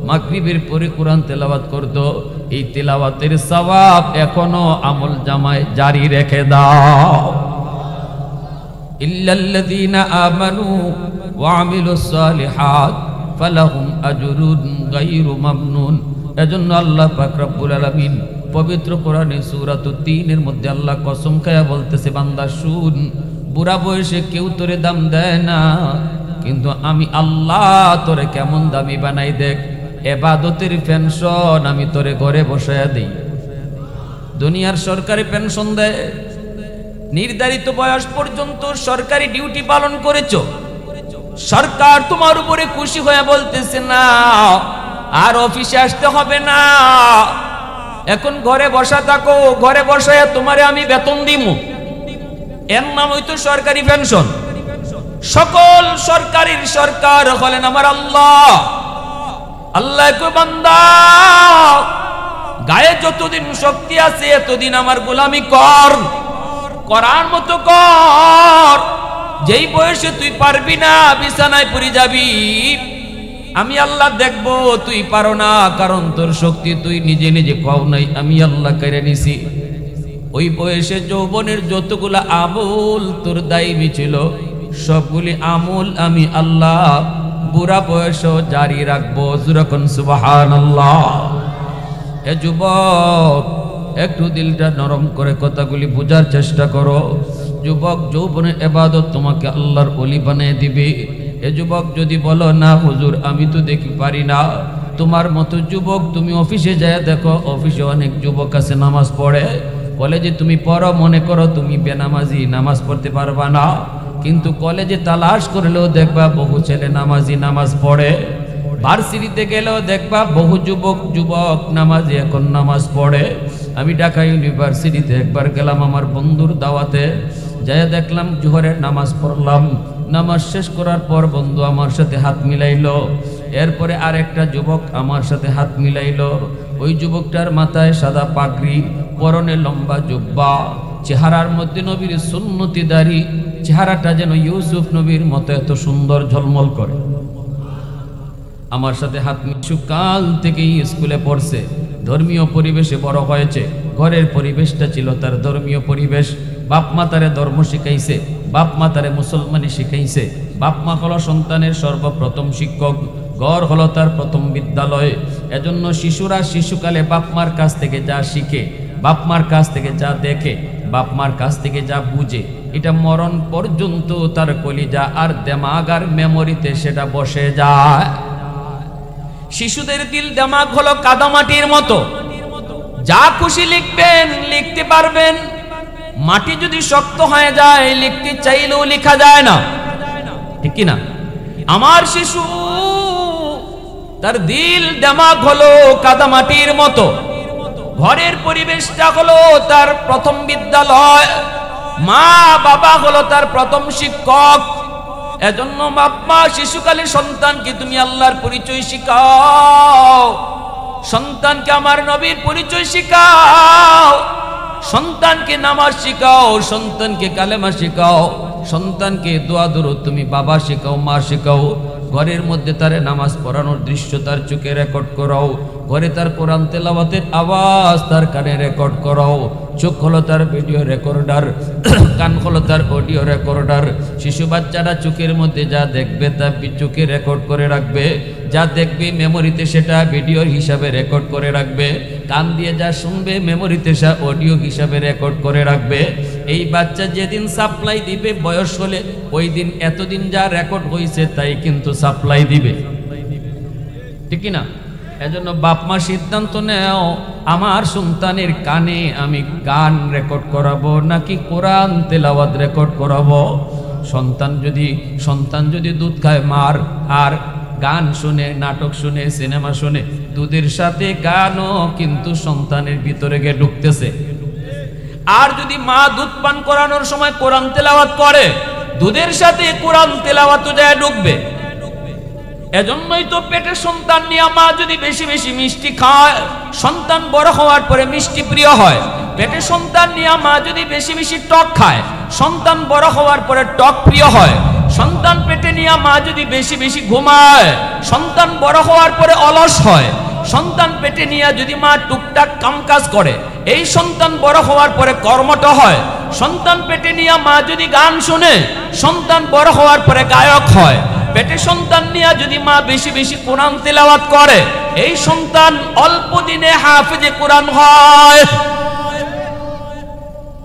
মাগরিবের পরে কোরআন তেলাওয়াত করত, এই তেলাওয়াতের সওয়াব এখনো আমল জামায় জারি রেখে দাও। ইল্লাল্লাযীনা আমানু ওয়া আমিলুস সালিহাত ফালাহুম আজরুন গায়রু মামনুন। এজন্য আল্লাহ পাক রব্বুল আলামিন পবিত্র কোরআনে সূরাতুত তিনের মধ্যে আল্লাহ কসম খায়া বলতেছে, বান্দা শুন, বুড়া বয়সে কেউ তোরে দাম দেয় না, কিন্তু আমি আল্লাহ তোরে কেমন দামি বানাই দেখ। এবাদতের পেনশন আমি তোরে ঘরে বসায়া দেই। দুনিয়ার সরকারি পেনশন দেয়, নির্ধারিত বয়স পর্যন্ত সরকারি ডিউটি পালন করেছ, সরকার তোমার উপরে খুশি হয়ে বলতেছে না আর অফিসে আসতে হবে না, এখন ঘরে বসা থাকো, ঘরে বসায় তোমারে আমি বেতন দিমু। এর নাম হইতো সরকারি পেনশন। সকল সরকারের সরকার হলেন আমার আল্লাহ। আল্লাহ কই, বান্দা গায়ে যতদিন শক্তি আছে এতদিন আমার গোলামি কর, করার মতো কর। যেই বয়সে তুই পারবি না, বিছানায় পড়ে যাবি, আমি আল্লাহ দেখব তুই পারো না, কারণ তোর শক্তি তুই নিজে নিজে পাও নাই, আমি আল্লাহ কেড়ে নিছি। ওই বয়সে যৌবনের যতগুলা আমল তোর দায়ী ছিল, সবগুলি আমল আমি আল্লাহ বুড়া বয়সও জারি রাখবো। যখন সুবহানাল্লাহ। এ যুবক, একটু দিলটা নরম করে কথাগুলি বোঝার চেষ্টা করো। যুবক, যৌবনের ইবাদত তোমাকে আল্লাহর ওলি বানিয়ে দিবে। এ যুবক যদি বলো না হুজুর আমি তো দেখি পারি না, তোমার মতো যুবক তুমি অফিসে যায় দেখো, অফিসে অনেক যুবক আছে নামাজ পড়ে, কলেজে তুমি পড়ো, মনে করো তুমি বেনামাজি, নামাজ পড়তে পারবা না, কিন্তু কলেজে তালাশ করলেও দেখবা বহু ছেলে নামাজি, নামাজ পড়ে। ভার্সিটিতে গেলেও দেখবা বহু যুবক নামাজি এখন নামাজ পড়ে। আমি ঢাকা ইউনিভার্সিটিতে একবার গেলাম আমার বন্ধুর দাওয়াতে, যাই দেখলাম জোহরের নামাজ পড়লাম, নামাজ শেষ করার পর বন্ধু আমার সাথে হাত মিলাইলো, এরপরে আরেকটা যুবক আমার সাথে হাত মিলাইলো। ওই যুবকটার মাথায় সাদা পাগড়ি, পরনে লম্বা জুব্বা, চেহারার মধ্যে নবীর সুন্নতি দাড়ি, চেহারাটা যেন ইউসুফ নবীর মতো এত সুন্দর ঝলমল করে। আমার সাথে হাত মিশু কাল থেকেই স্কুলে পড়ছে, ধর্মীয় পরিবেশে বড় হয়েছে, ঘরের পরিবেশটা ছিল তার ধর্মীয় পরিবেশ। বাপ মা তারে ধর্ম শিখাইছে, বাপ মা তারে মুসলমানি শিখাইছে, বাপ মা হলো সন্তানের সর্বপ্রথম শিক্ষক, ঘর হলো তার প্রথম বিদ্যালয়। এজন্য শিশুরা শিশুকালে বাপ মার কাছ থেকে যা শিখে, বাপ মার কাছ থেকে যা দেখে, বাপ মার কাছ থেকে যা বুঝে, এটা মরণ পর্যন্ত তার কলিজা আর দেমাগ আর মেমোরিতে সেটা বসে যায়। শিশুদের দিল দেমাগ হলো কাদামাটির মতো, যা খুশি লিখবেন লিখতে পারবেন, মাটি যদি শক্ত হয়ে যায় লিখতে চাইলেও লেখা যায় না, ঠিক কি না? আমার শিশু তার দিল দেমাগ হলো কাদামাটির মতো, ঘরের পরিবেশটা হলো তার প্রথম বিদ্যালয়, মা বাবা হলো তার প্রথম শিক্ষক। এজন্য বাবা শিশুকালে সন্তানকে তুমি আল্লাহর পরিচয় শিখাও, সন্তানকে আমার নবীর পরিচয় শিখাও। সন্তানকে নামাজ শিখাও, সন্তানকে কালেমা শিখাও, সন্তানকে দোয়া দরুদ তুমি বাবা শিখাও, মা শিখাও। ঘরের মধ্যে তারে নামাজ পড়ানোর দৃশ্য তার চোখে রেকর্ড করাও, ঘরে তার কোরআন তেলাওয়াতের আওয়াজ তার কানে রেকর্ড করাও। চোখ হলো তার ভিডিও রেকর্ডার, কান হলো তার অডিও রেকর্ডার। শিশু বাচ্চারা চোখের মধ্যে যা দেখবে তা চোখে রেকর্ড করে রাখবে, যা দেখবে মেমোরিতে সেটা ভিডিও হিসাবে রেকর্ড করে রাখবে, কান দিয়ে যা শুনবে মেমোরিতে সে অডিও হিসাবে রেকর্ড করে রাখবে। এই বাচ্চা যেদিন সাপ্লাই দিবে বয়স হলে, ওই দিন এতদিন যা রেকর্ড হয়েছে তাই কিন্তু সাপ্লাই দিবে, ঠিক না? এজন্য বাপ মা সিদ্ধান্ত নেও, আমার সন্তানের কানে আমি গান রেকর্ড করাবো নাকি কোরআন তেলাওয়াত রেকর্ড করাবো। সন্তান যদি দুধ খায় মার আর গান শুনে, নাটক শুনে, সিনেমা শুনে, দুধের সাথে গানও কিন্তু সন্তানের ভিতরে গিয়ে ঢুকতেছে। আর যদি মা দুধ পান করানোর সময় কোরআন তেলাওয়াত করে, দুধের সাথে কোরআন তেলাওয়াতও যায় ঢুকবে। এজন্যই তো পেটের সন্তান নিয়ে মা যদি বেশি বেশি মিষ্টি খায়, সন্তান বড় হওয়ার পরে মিষ্টি প্রিয় হয়। পেটের সন্তান নিয়ে মা যদি বেশি বেশি টক খায়, সন্তান বড় হওয়ার পরে টক প্রিয় হয়। সন্তান পেটে নিয়ে মা যদি বেশি বেশি ঘুমায়, সন্তান বড় হওয়ার পরে অলস হয়। সন্তান পেটে নিয়ে যদি মা টুকটাক কামকাজ করে, এই সন্তান বড় হওয়ার পরে কর্মঠ হয়। সন্তান পেটে নিয়ে মা যদি গান শুনে, সন্তান বড় হওয়ার পরে গায়ক হয়। পেটে সন্তান নিয়ে যদি মা বেশি বেশি কোরআন তেলাওয়াত করে, এই সন্তান অল্প দিনে হাফেজে কোরআন হয়।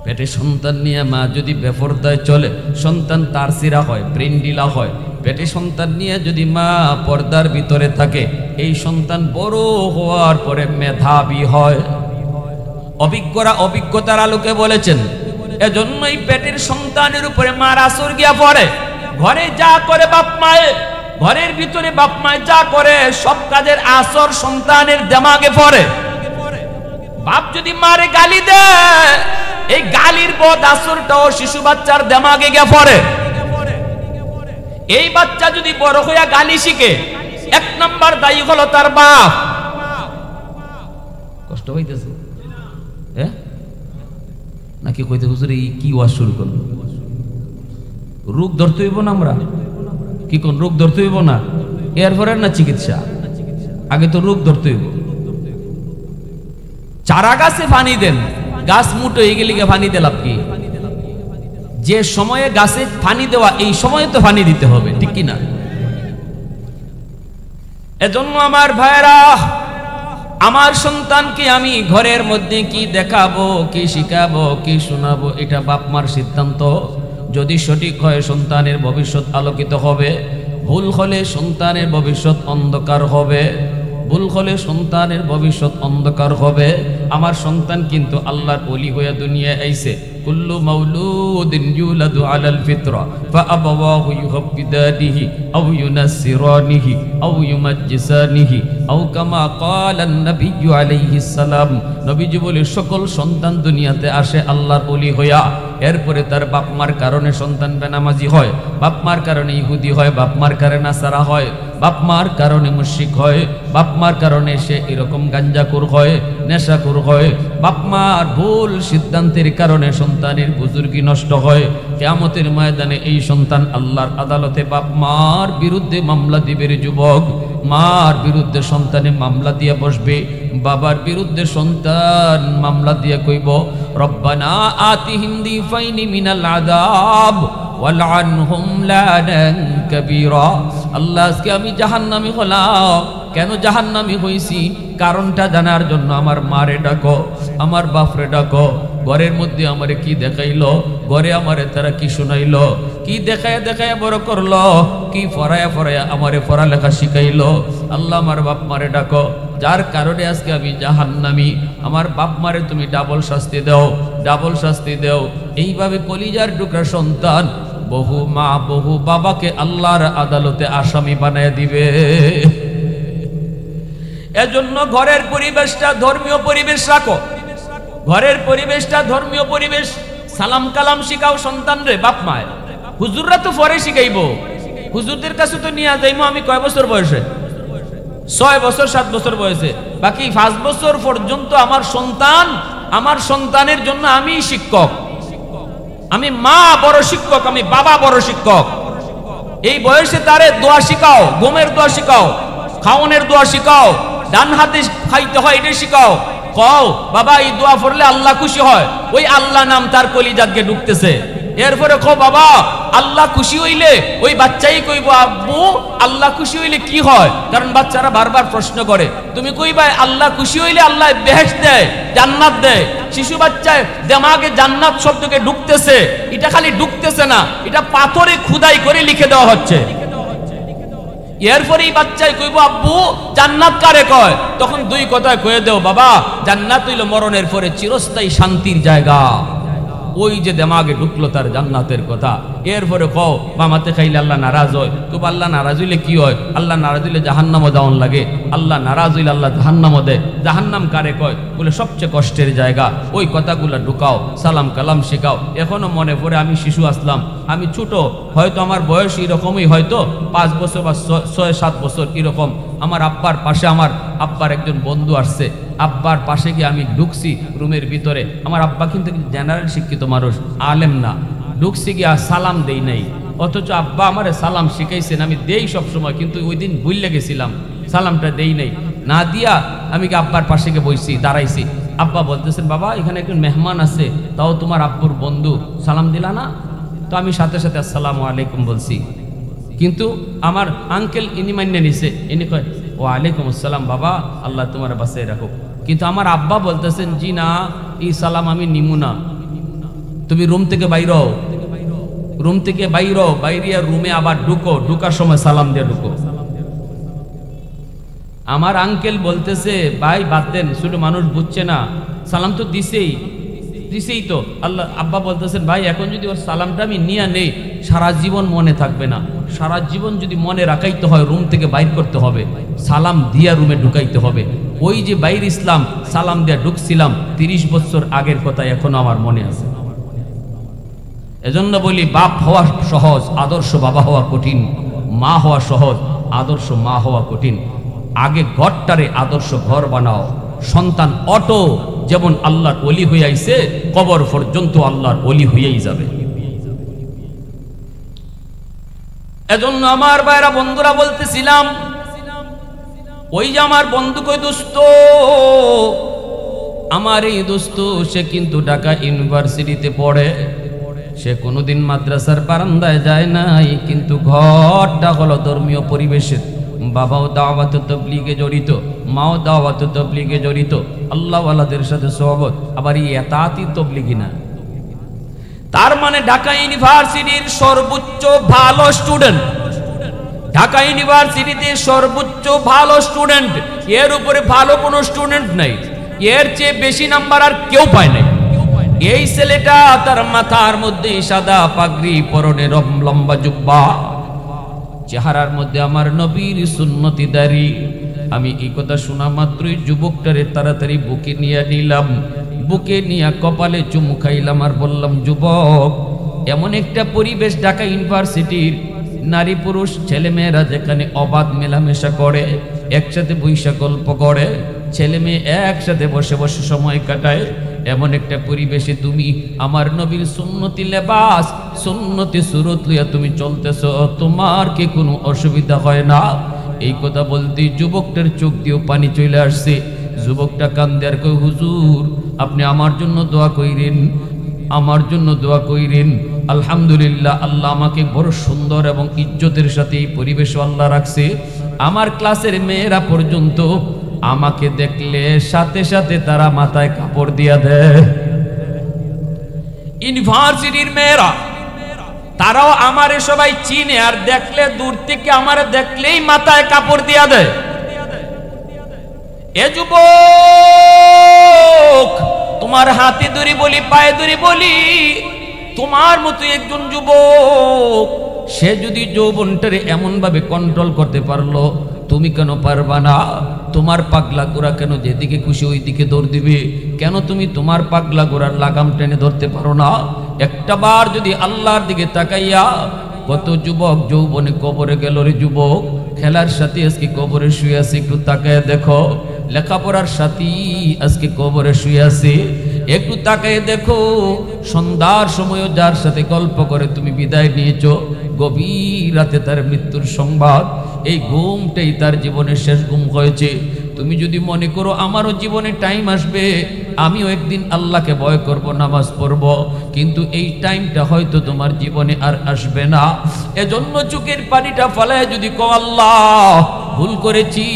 পেটে সন্তান নিয়ে মা যদি বেপরদায় চলে, সন্তান তারসিরা হয়, প্রিন্ডিলা হয়। পেটে সন্তান নিয়ে যদি মা পর্দার ভিতরে থাকে, এই সন্তান বড় হওয়ার পরে মেধাবী হয়। অভিজ্ঞরা অভিজ্ঞতার আলোকে বলেছেন, এজন্যই পেটের সন্তানের উপরে মার আসর গিয়া পড়ে। ঘরে যা করে বাপ মায়ে, ঘরের ভিতরে বাপ মায়ে যা করে সব কাজের আসর সন্তানের দিমাগে পড়ে। বাপ যদি মারে গালি দেয়, এই গালির বদ আসরটাও শিশু বাচ্চার দিমাগে গিয়ে পড়ে। এই বাচ্চা যদি বড় হইয়া গালি শিখে, এক নাম্বার দায়ী হলো তার বাপ। কষ্ট হইতেছে নাকি কইতে হুজুর এই কি ওয়াজ শুরু করলো? রোগ ধরতে হইব না, আমরা কি কোন রোগ ধরতে হইব না, এরপরে না চিকিৎসা, আগে তো রোগ ধরতে হইব। চারা গাছে পানি দেন, গাছ মুটো হয়ে গেলে পানি দিলাম কি? যে সময়ে গাছে পানি দেওয়া, এই সময়ে তো পানি দিতে হবে, ঠিক কি না? এজন্য আমার ভাইরা, আমার সন্তানকে আমি ঘরের মধ্যে কি দেখাবো, কি শিখাবো, কি শোনাবো, এটা বাপ মার সিদ্ধান্ত। যদি সঠিক হয় সন্তানের ভবিষ্যৎ আলোকিত হবে, ভুল হলে সন্তানের ভবিষ্যৎ অন্ধকার হবে, ভুল হলে সন্তানের ভবিষ্যৎ অন্ধকার হবে। আমার সন্তান কিন্তু আল্লাহর ওলি হয়ে দুনিয়ায় আইছে। কুল্লু মাউলুদিন ইউলাদু আলাল ফিতরা ফাআবাওয়াহু ইউহাব্বিদানিহি আও ইউনাসসিরানিহি আও ইউমাজ্জিসানিহি আও কামা ক্বালান নাবিয়্যু আলাইহিস সালাম। নবীজি বলে, সকল সন্তান দুনিয়াতে আসে আল্লাহর ওলি হইয়া, এরপরে তার বাপ মার কারণে সন্তান বেনামাজি হয়, বাপ মার কারণে ইহুদি হয়, বাপ মার কারণে নাসারা হয়, বাপ মার কারণে মুশরিক হয়, বাপ মার কারণে সে এরকম গাঞ্জাখোর হয়, নেশাখোর হয়, বাপ মার ভুল সিদ্ধান্তের কারণে সন্তানের বুজুর্গি নষ্ট হয়। কিয়ামতের ময়দানে এই সন্তান আল্লাহর আদালতে বাপ মার বিরুদ্ধে মামলা দিবে। যুবক, মার বিরুদ্ধে সন্তানে মামলা দিয়ে বসবে, বাবার বিরুদ্ধে সন্তান মামলা দিয়ে কইব, রব্বানা আতিহিম দিফাইনি মিনাল আযাব ওয়ালআনহুম লানান কাবীরা। আল্লাহ, আজকে আমি জাহান্নামী হলাম। কেন জাহান্নামী হইছি? কারণটা জানার জন্য আমার মারে ডাকো, আমার বাপরে ডাকো। ঘরের মধ্যে আমারে কি দেখাইলো, ঘরে আমারে তারা কি শুনাইলো, কি দেখায় দেখায় বড় করলো, কি ফরায়া ফরায়া আমারে পড়ালেখা শিখাইলো। আল্লাহ, আমার বাপ মারে ডাকো, যার কারণে আজকে আমি জাহান্নামী। আমার বাপ মারে তুমি ডাবল শাস্তি দাও, ডাবল শাস্তি দাও। এইভাবে কলিজার টুকরা সন্তান বহু মা বহু বাবাকে আল্লাহর আদালতে আসামি বানায় দিবে। এজন্য ঘরের পরিবেশটা ধর্মীয় পরিবেশ রাখো, ঘরের পরিবেশটা ধর্মীয় পরিবেশ। সালাম কালাম শিখাও সন্তান রে। বাপ মায় হুজুররা তো পরে শিখাইবো, হুজুরদের কাছে তো নিয়ে যাইবো আমি কয় বছর বয়সে? 6 বছর 7 বছর বয়সে। বাকি 5 বছর পর্যন্ত আমার সন্তান আমার সন্তানের জন্য আমি শিক্ষক, আমি মা বড় শিক্ষক, আমি বাবা বড় শিক্ষক। এই বয়সে তারে দোয়া শিখাও, ঘুমের দোয়া শিখাও, খাওয়ানোর দোয়া শিখাও, ডান হাতে খাইতে হয় এটা শিখাও। কও বাবা এই দোয়া পড়লে আল্লাহ খুশি হয়, ওই আল্লাহ নাম তার কলিজাকে ঢুকতেছে। এরপরে কও বাবা আল্লাহ খুশি হইলে, ওই বাচ্চাই কইব আব্বু আল্লাহ খুশি হইলে কি হয়, কারণ বাচ্চারা বারবার প্রশ্ন করে। তুমি কইবা আল্লাহ খুশি হইলে আল্লাহ বেহেশত দেয়, জান্নাত দেয়। শিশু বাচ্চায় দিমাগে জান্নাত শব্দকে ঢুকতেছে, এটা খালি ঢুকতেছে না, এটা পাথরে খোদাই করে লিখে দেওয়া হচ্ছে। এরপরে এই বাচ্চাই কইব আব্বু জান্নাত কারে কয়, তখন দুই কথায় কয়ে দেও বাবা জান্নাত হইল মরণের পরে চিরস্থায়ী শান্তির জায়গা। ওই যে দেমাগে ঢুকলো তার জান্নাতের কথা। এরপরে কও মামাতে খাইলে আল্লাহ নারাজ হয়, খুব আল্লাহ নারাজ হইলে কি হয়, আল্লাহ নারাজ হইলে জাহান্নামও দাওন লাগে, আল্লাহ নারাজ হইলে আল্লাহ জাহান্নামও দেয়। জাহান্নাম কারে কয় বলে সবচেয়ে কষ্টের জায়গা, ওই কথাগুলো ঢুকাও, সালাম কালাম শেখাও। এখনো মনে পড়ে আমি শিশু আসলাম, আমি ছোট, হয়তো আমার বয়স এরকমই, হয়তো 5 বছর বা 6-7 বছর এরকম। আমার আব্বার পাশে আমার আব্বার একজন বন্ধু আসছে, আব্বার পাশে গিয়ে আমি ঢুকছি রুমের ভিতরে। আমার আব্বা কিন্তু জেনারেল শিক্ষিত মানুষ, আলেম না। ঢুকছি গিয়া সালাম দেই নাই, অথচ আব্বা আমারে সালাম শিখাইছেন, আমি দেই সব সময়, কিন্তু ওই দিন ভুলে গেছিলাম, সালামটা দেই নাই। না দিয়া আমি আব্বার পাশে গিয়ে বসছি, দাঁড়াইছি। আব্বা বলতেছেন বাবা এখানে একজন মেহমান আছে, তাও তোমার আব্বুর বন্ধু, সালাম দিলা না? তো আমি সাথে সাথে আসসালামু আলাইকুম বলছি, কিন্তু আমার আঙ্কেল ইনি মান্য নিছে, ইনি কয় ওয়ালাইকুম আসসালাম বাবা আল্লাহ তোমার বাসায় রাখুক। কিন্তু আমার আব্বা বলতেছেন জি না, এই সালাম আমি নিমু না, তুমি রুম থেকে বাইরো, রুম থেকে বাইরো, বাইরিয়া রুমে আবার ঢুকো, ঢুকার সময় সালাম দিয়ে ঢুকো। আমার আঙ্কেল বলতেছে ভাই বাদ দেন, ছোট মানুষ বুঝছে না, সালাম তো দিছেই তো। আল্লাহ আব্বা বলতেছেন ভাই এখন যদি ওর সালামটা আমি নিয়ে নেই, সারা জীবন মনে থাকবে না, সারা জীবন যদি মনে রাখাইতে হয় রুম থেকে বাইর করতে হবে, সালাম দিয়া রুমে ঢুকাইতে হবে। ওই যে বাইর ইসলাম সালাম দিয়া ঢুকছিলাম 30 বছর আগের কথা এখনো আমার মনে আছে। এজন্য বলি বাপ হওয়া সহজ, আদর্শ বাবা হওয়া কঠিন, মা হওয়া সহজ, আদর্শ মা হওয়া কঠিন। আগে ঘরটারে আদর্শ ঘর বানাও, সন্তান অটো যেমন আল্লাহর ওলি হয়ে আইছে, কবর পর্যন্ত আল্লাহর ওলি হয়েই যাবে। এজন্য আমার ভাইরা বন্ধুরা বলতেছিলাম, ওই যে আমার বন্ধু কই দোস্ত, আমার এই দোস্ত সে কিন্তু ঢাকা ইউনিভার্সিটিতে পড়ে, সে কোনোদিন মাদ্রাসার বারান্দায় যায় নাই, কিন্তু ঘরটা হলো ধর্মীয় পরিবেশের। বাবাও দাওয়াত তাবলীগে জড়িত, মাও দাওয়াত তাবলীগে জড়িত, আল্লাহওয়ালাদের সাথে সোহবত, আবার এই এতাতি তাবলীগি না। তার মানে ঢাকা ইউনিভার্সিটির সর্বোচ্চ ভালো স্টুডেন্ট, ঢাকা ইউনিভার্সিটিতে সর্বোচ্চ ভালো স্টুডেন্ট, এর উপরে ভালো কোনো স্টুডেন্ট নাই, এর চেয়ে বেশি নাম্বার আর কেউ পায় নাই। এই ছেলেটা তার মাথার মধ্যে সাদা পাগড়ি, পরনে লম্বা জুব্বা, চেহারার মধ্যে আমার নবীর সুন্নতি দাড়ি। আমি এই কথা শোনা মাত্রই যুবকটারে তাড়াতাড়ি বুকে নিয়ে নিলাম, বুকে নিয়ে কপালে চুমু খাইলাম আর বললাম যুবক, এমন একটা পরিবেশ ঢাকা ইউনিভার্সিটির, নারী পুরুষ ছেলে মেয়েরা যেখানে অবাধ মেলামেশা করে, একসাথে বৈশা গল্প করে, ছেলে মেয়ে একসাথে বসে বসে সময় কাটায়, এমন একটা পরিবেশে তুমি আমার নবীর সুন্নতি লেবাস, সুন্নতি সুরত লইয়া তুমি চলতেছ, তোমার কি কোনো অসুবিধা হয় না? এই কথা বলতে যুবকটার চোখ দিয়ে পানি চলে আসছে। যুবকটা কান্দে আর কই হুজুর আপনি আমার জন্য দোয়া কইরেন, আমার জন্য দোয়া কইরেন। আলহামদুলিল্লাহ, আল্লাহ আমাকে বড় সুন্দর এবং ইজ্জতের সাথে এই পরিবেশে আল্লাহ রাখছে। আমার ক্লাসের মেয়েরা পর্যন্ত আমাকে দেখলে সাথে সাথে তারা মাথায় কাপড় দিয়া দেয়। ইউনিভার্সিটির মেয়েরা তারাও আমারে সবাই চিনে, আর দেখলে দূর থেকে আমারে দেখলেই মাথায় কাপড় দিয়া দেয়। এ যুবক, তোমার হাতে ধরি বলি, পায়ে ধরি বলি, তোমার মতো একজন যুবক সে যদি যৌবনটারে এমন ভাবে কন্ট্রোল করতে পারলো, তুমি কেন পারবা না? তোমার পাগলা গোড়া কেন যেদিকে খুশি ওই দিকে দৌড় দিবে? কেন তুমি তোমার পাগলা গোড়ার লাগাম টেনে ধরতে পারো না? একটা বার যদি আল্লাহর দিকে তাকাইয়া, কত যুবক যৌবনে কবরে গেল রে যুবক, খেলার সাথে আজকে কবরে শুয়ে আছে, একটু তাকায় দেখো। লেখাপড়ার সাথী আজকে কবরে শুয়ে আছে। একটু তাকায় দেখো, সন্ধ্যার সময়ও যার সাথে গল্প করে তুমি বিদায় নিয়েছো, গভীর রাতে তার মৃত্যুর সংবাদ। এই ঘুমটাই তার জীবনের শেষ ঘুম হয়েছে। তুমি যদি মনে করো আমারও জীবনে টাইম আসবে, আমিও একদিন আল্লাহকে ভয় করব, নামাজ পড়ব, কিন্তু এই টাইমটা হয়তো তোমার জীবনে আর আসবে না। এজন্য চোখের পানিটা ফেলায় যদি কও আল্লাহ ভুল করেছি,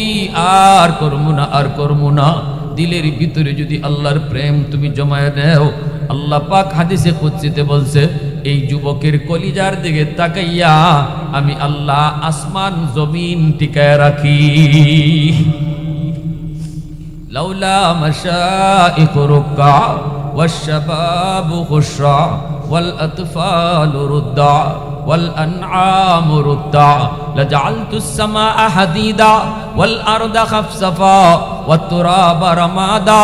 আর করবো না, আর করবো না, দিলের ভিতরে যদি আল্লাহর প্রেম তুমি জমায়ে নাও, আল্লাহ পাক হাদিসে কুদসিতে বলছে, এই যুবকের কলিজার দিকে তাকাইয়া আমি আল্লাহ আসমান জমিন টিকায় রাখি। লাউলা মাশাইখু রুক্কা ওয়াশ-শাবাবু খুশরা ওয়াল আতফালু রুদ্দা ওয়াল আনআমু রুদ্দা লাজআলতুস সামাআ হাদিদা ওয়াল আরদা খাফসাফা ওয়াত তুরাবা রামাদা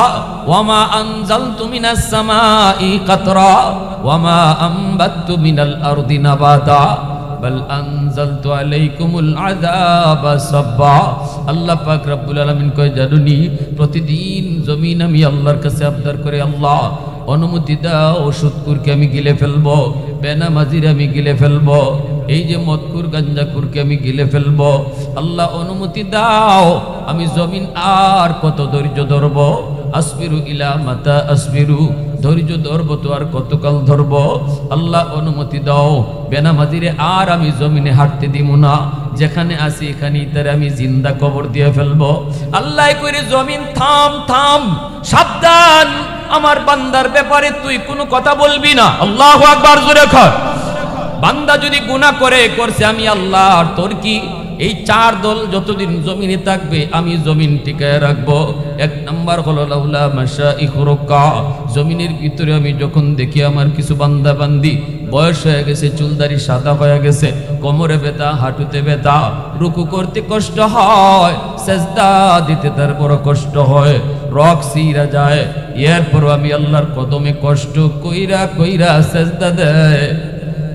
ওয়ামা আনজালতু মিনাস সামাই কাতরা ওয়ামা আনবাততু মিনাল আরদি নাবাতা বল আনজালতু আলাইকুমুল আযাবা সাব্বা। আল্লাহ পাক রব্বুল আলামিন কয়, জানুনি প্রতিদিন জমিন আমি আল্লাহর কাছে আবদার করে, আল্লাহ অনুমতি দাও সুদকুরকে আমি গিলে ফেলবো, বেনামাজির আমি গিলে ফেলবো, এই যে মদকুর গাঞ্জাকুরকে আমি গিলে ফেলবো। আল্লাহ অনুমতি দাও, আমি জমিন আর কত ধৈর্য ধরব, আসবিরু ইলা মাতা আসবিরু, ধৈর্য ধরবো তো আর কতকাল ধরবো। আল্লাহ অনুমতি দাও, বেনামাজিরে আর আমি জমিনে হাঁটতে দিব না, যেখানে আসি এখানেই তার আমি জিন্দা কবর দিয়ে ফেলবো। আল্লাহ করে জমিন থাম থাম, সাবধান, আমার বান্দার ব্যাপারে তুই কোনো কথা বলবি না। আল্লাহু আকবার জোরে কর। বান্দা যদি গুনাহ করে করছে, আমি আল্লাহ, আর তোর কি? এই চার দল যতদিন জমিনে থাকবে আমি জমিন টিকায় রাখবো। এক নাম্বার হলো লাউলা মাশাইখু রুক্কা, জমিনের ভিতরে আমি যখন দেখি আমার কিছু বান্দা বান্দি বয়স হয়ে গেছে, চুলদারি সাদা হয়ে গেছে, কোমরে ব্যথা, হাঁটুতে ব্যথা, রুকু করতে কষ্ট হয়, সেজদা দিতে তার বড় কষ্ট হয়, রক সিরা যায়, এরপরও আমি আল্লাহর কদমে কষ্ট কইরা কইরা সেজদা দেয়,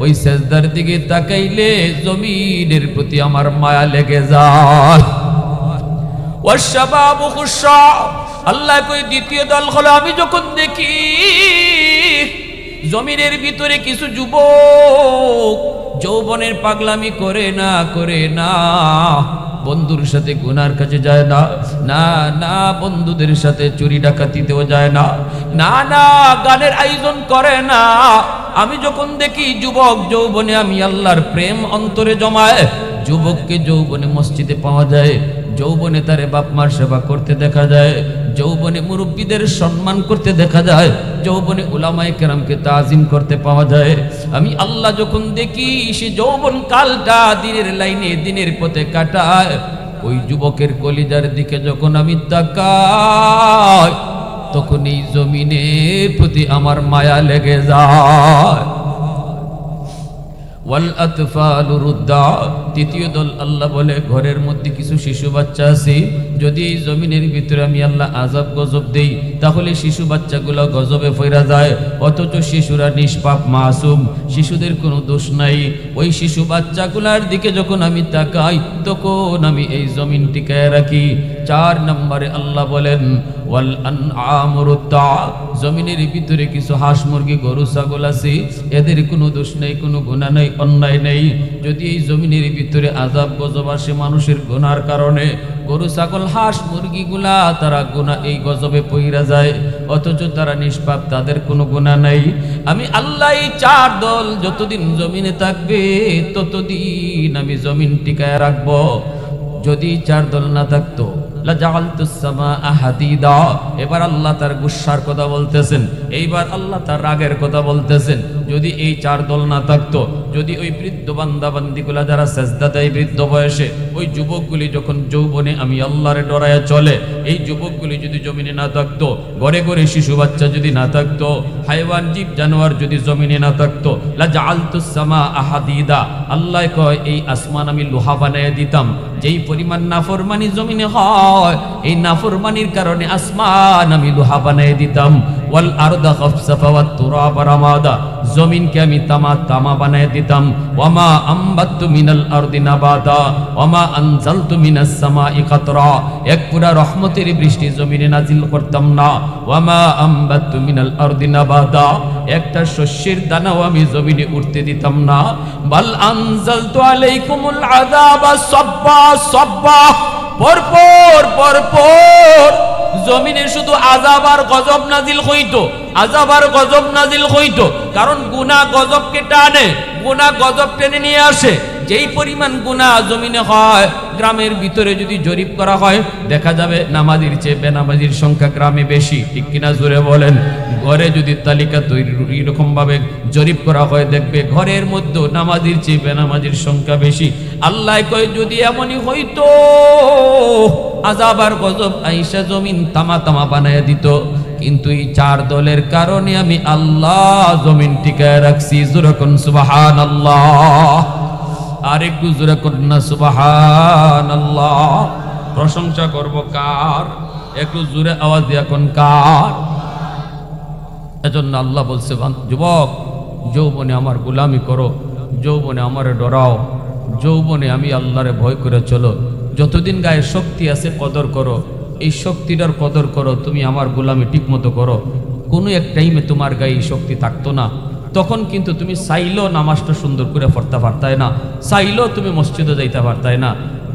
ওই সেজদার দিকে তাকাইলে জমিনের প্রতি আমার মায়া লেগে যায়। ওয়াশ-শাবাবু খুশরা, আল্লাহ কই দ্বিতীয় দল হলো আমি যখন দেখি জমিনের ভিতরে কিছু যুবক যৌবনের পাগলামি করে না, বন্ধুর সাথে গুনার কাছে যায় না, না না বন্ধুদের সাথে চুরি ডাকাতিতেও যায় না, না না গানের আয়োজন করে না। আমি যখন দেখি যুবক যৌবনে আমি আল্লাহর প্রেম অন্তরে জমায়, যুবককে যৌবনে মসজিদে পাওয়া যায়, যৌবনে তারে বাপ মার সেবা করতে দেখা যায়, যৌবনে মুরব্বীদের সম্মান করতে দেখা যায়, যৌবনে উলামায়ে কেরামকে তাজিম করতে পাওয়া যায়। আমি আল্লাহ যখন দেখি সে যৌবন কালটা দিনের লাইনে দিনের পথে কাটায়, ওই যুবকের কলিজার দিকে যখন আমি তাকাই, তখন এই জমিনের প্রতি আমার মায়া লেগে যায়। ওয়াল আতফালু রুদ্দা, তৃতীয় দল আল্লাহ বলে ঘরের মধ্যে কিছু শিশু বাচ্চা আছে, যদি এই জমিনের ভিতরে আমি আল্লাহ আযাব গজব দেই, তাহলে শিশু বাচ্চাগুলো গজবে ফিরে যায়, অথচ শিশুরা নিষ্পাপ মাসুম, শিশুদের কোনো দোষ নাই। ওই শিশু বাচ্চাগুলার দিকে যখন আমি তাকাই, তখন আমি এই জমিন টিকায় রাখি। চার নম্বরে আল্লাহ বলেন ওয়াল আনআমু রুদ্দা, জমিনের ভিতরে কিছু হাঁস মুরগি গরু ছাগল আছে, এদের কোনো দোষ নেই, কোনো গুনাহ নেই, অন্যায় নেই। যদি এই জমিনের ভিতরে আযাব গজব আসে মানুষের গুনার কারণে, গরু ছাগল হাঁস মুরগিগুলা তারা গুনাহ এই গজবে পইরা যায়, অথচ তারা নিষ্পাপ, তাদের কোনো গুনাহ নাই। আমি আল্লাহ এই চার দল যতদিন জমিনে থাকবে ততদিন আমি জমিন টিকায় রাখবো। যদি চার দল না থাকতো লাজাআলতুস সামাআ হাদিদা, এবার আল্লাহ তার গুসার কথা বলতেছেন, এইবার আল্লাহ তার রাগের কথা বলতেছেন। যদি এই চার দল না থাকতো, যদি ওই বৃদ্ধ বান্দা বান্দিগুলা যারা সেজদা দেয় বৃদ্ধ বয়সে, ওই যুবকগুলি যখন যৌবনে আমি আল্লাহরে ডরায়া চলে, এই যুবকগুলি যদি জমিনে না থাকতো, ঘরে ঘরে শিশু বাচ্চা যদি না থাকতো, হাইওয়ান জীব জানোয়ার যদি জমিনে না থাকতো, লাজাআলতুস সামাআ হাদিদা, আল্লাহ কয় এই আসমান আমি লোহা বানাইয়া দিতাম। যেই পরিমাণ নাফরমানি জমিনে হয়, এই নাফরমানির কারণে আসমান আমি লোহা বানাইয়া দিতাম। ওয়াল আরদা খাফসাফা ওয়াত তুরাবা রামাদা, জমিনকে আমি তামা তামা বানায় দিতাম। ওয়ামা আম্বাতু মিনাল আরদি নাবাতা ওয়ামা আনজালতু মিনাস সামাই কাতরা, এক পুরা রহমতের বৃষ্টি জমিনে নাজিল করতাম না। ওয়ামা আম্বাতু মিনাল আরদি নাবাতা, একটা শস্যের দানাও আমি জমিনে উঠতে দিতাম না। বাল আনজালতু আলাইকুমুল আযাবা সাব্বা সাব্বা, পরপর পরপর জমিনে শুধু আযাব আর গজব নাজিল হইতো, আযাব আর গজব নাজিল হইতো। কারণ গুনাহ গজবকে টানে, গুনাহ গজব টেনে নিয়ে আসে। যেই পরিমাণ গুনাহ জমিনে হয়, গ্রামের ভিতরে যদি জরিপ করা হয় দেখা যাবে নামাজির চেয়ে বেনামাজির সংখ্যা গ্রামে বেশি, ঠিক কিনা জোরে বলেন। ঘরে যদি তালিকা তৈরি এরকম ভাবে জরিপ করা হয় দেখবে ঘরের মধ্যে নামাজির চেয়ে বেনামাজির সংখ্যা বেশি। আল্লাহ কয় যদি এমনই হইতো আযাব আর গজব আইসা জমিন তামা তামা বানায় দিত, কিন্তু এই চার দলের কারণে আমি আল্লাহ জমিন টিকায় রাখছি। জোরে কোন সুবহানাল্লাহ, আর একটু জোরে কোন না সুবহানাল্লাহ। প্রশংসা করব কার? একটু জোরে আওয়াজ দিয়া কোন কার? এজন্য আল্লাহ বলছে যুবক যৌবনে আমার গোলামি করো, যৌবনে আমারে ডরাও, যৌবনে আমি আল্লাহরে ভয় করে চলো। যতদিন গায়ে শক্তি আছে কদর করো, এই শক্তিটার কদর করো, তুমি আমার গোলামি ঠিক মতো করো। কোনো এক টাইমে তোমার গায়ে শক্তি থাকতো না, তখন কিন্তু তুমি চাইলেও নামাজটা সুন্দর করে পড়তে পারতাই না, চাইলেও তুমি মসজিদে যাইতে পারতাই না।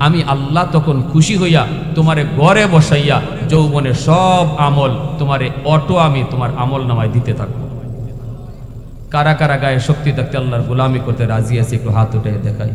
আমি আল্লাহ তখন খুশি হইয়া তোমারে ঘরে বসাইয়া যৌবনে সব আমল তোমারে অটো আমি তোমার আমল নামায় দিতে থাকবো। কারা কারা গায়ে শক্তি থাকতে আল্লাহর গোলামি করতে রাজি আছে? একটু হাত উঠে দেখাই।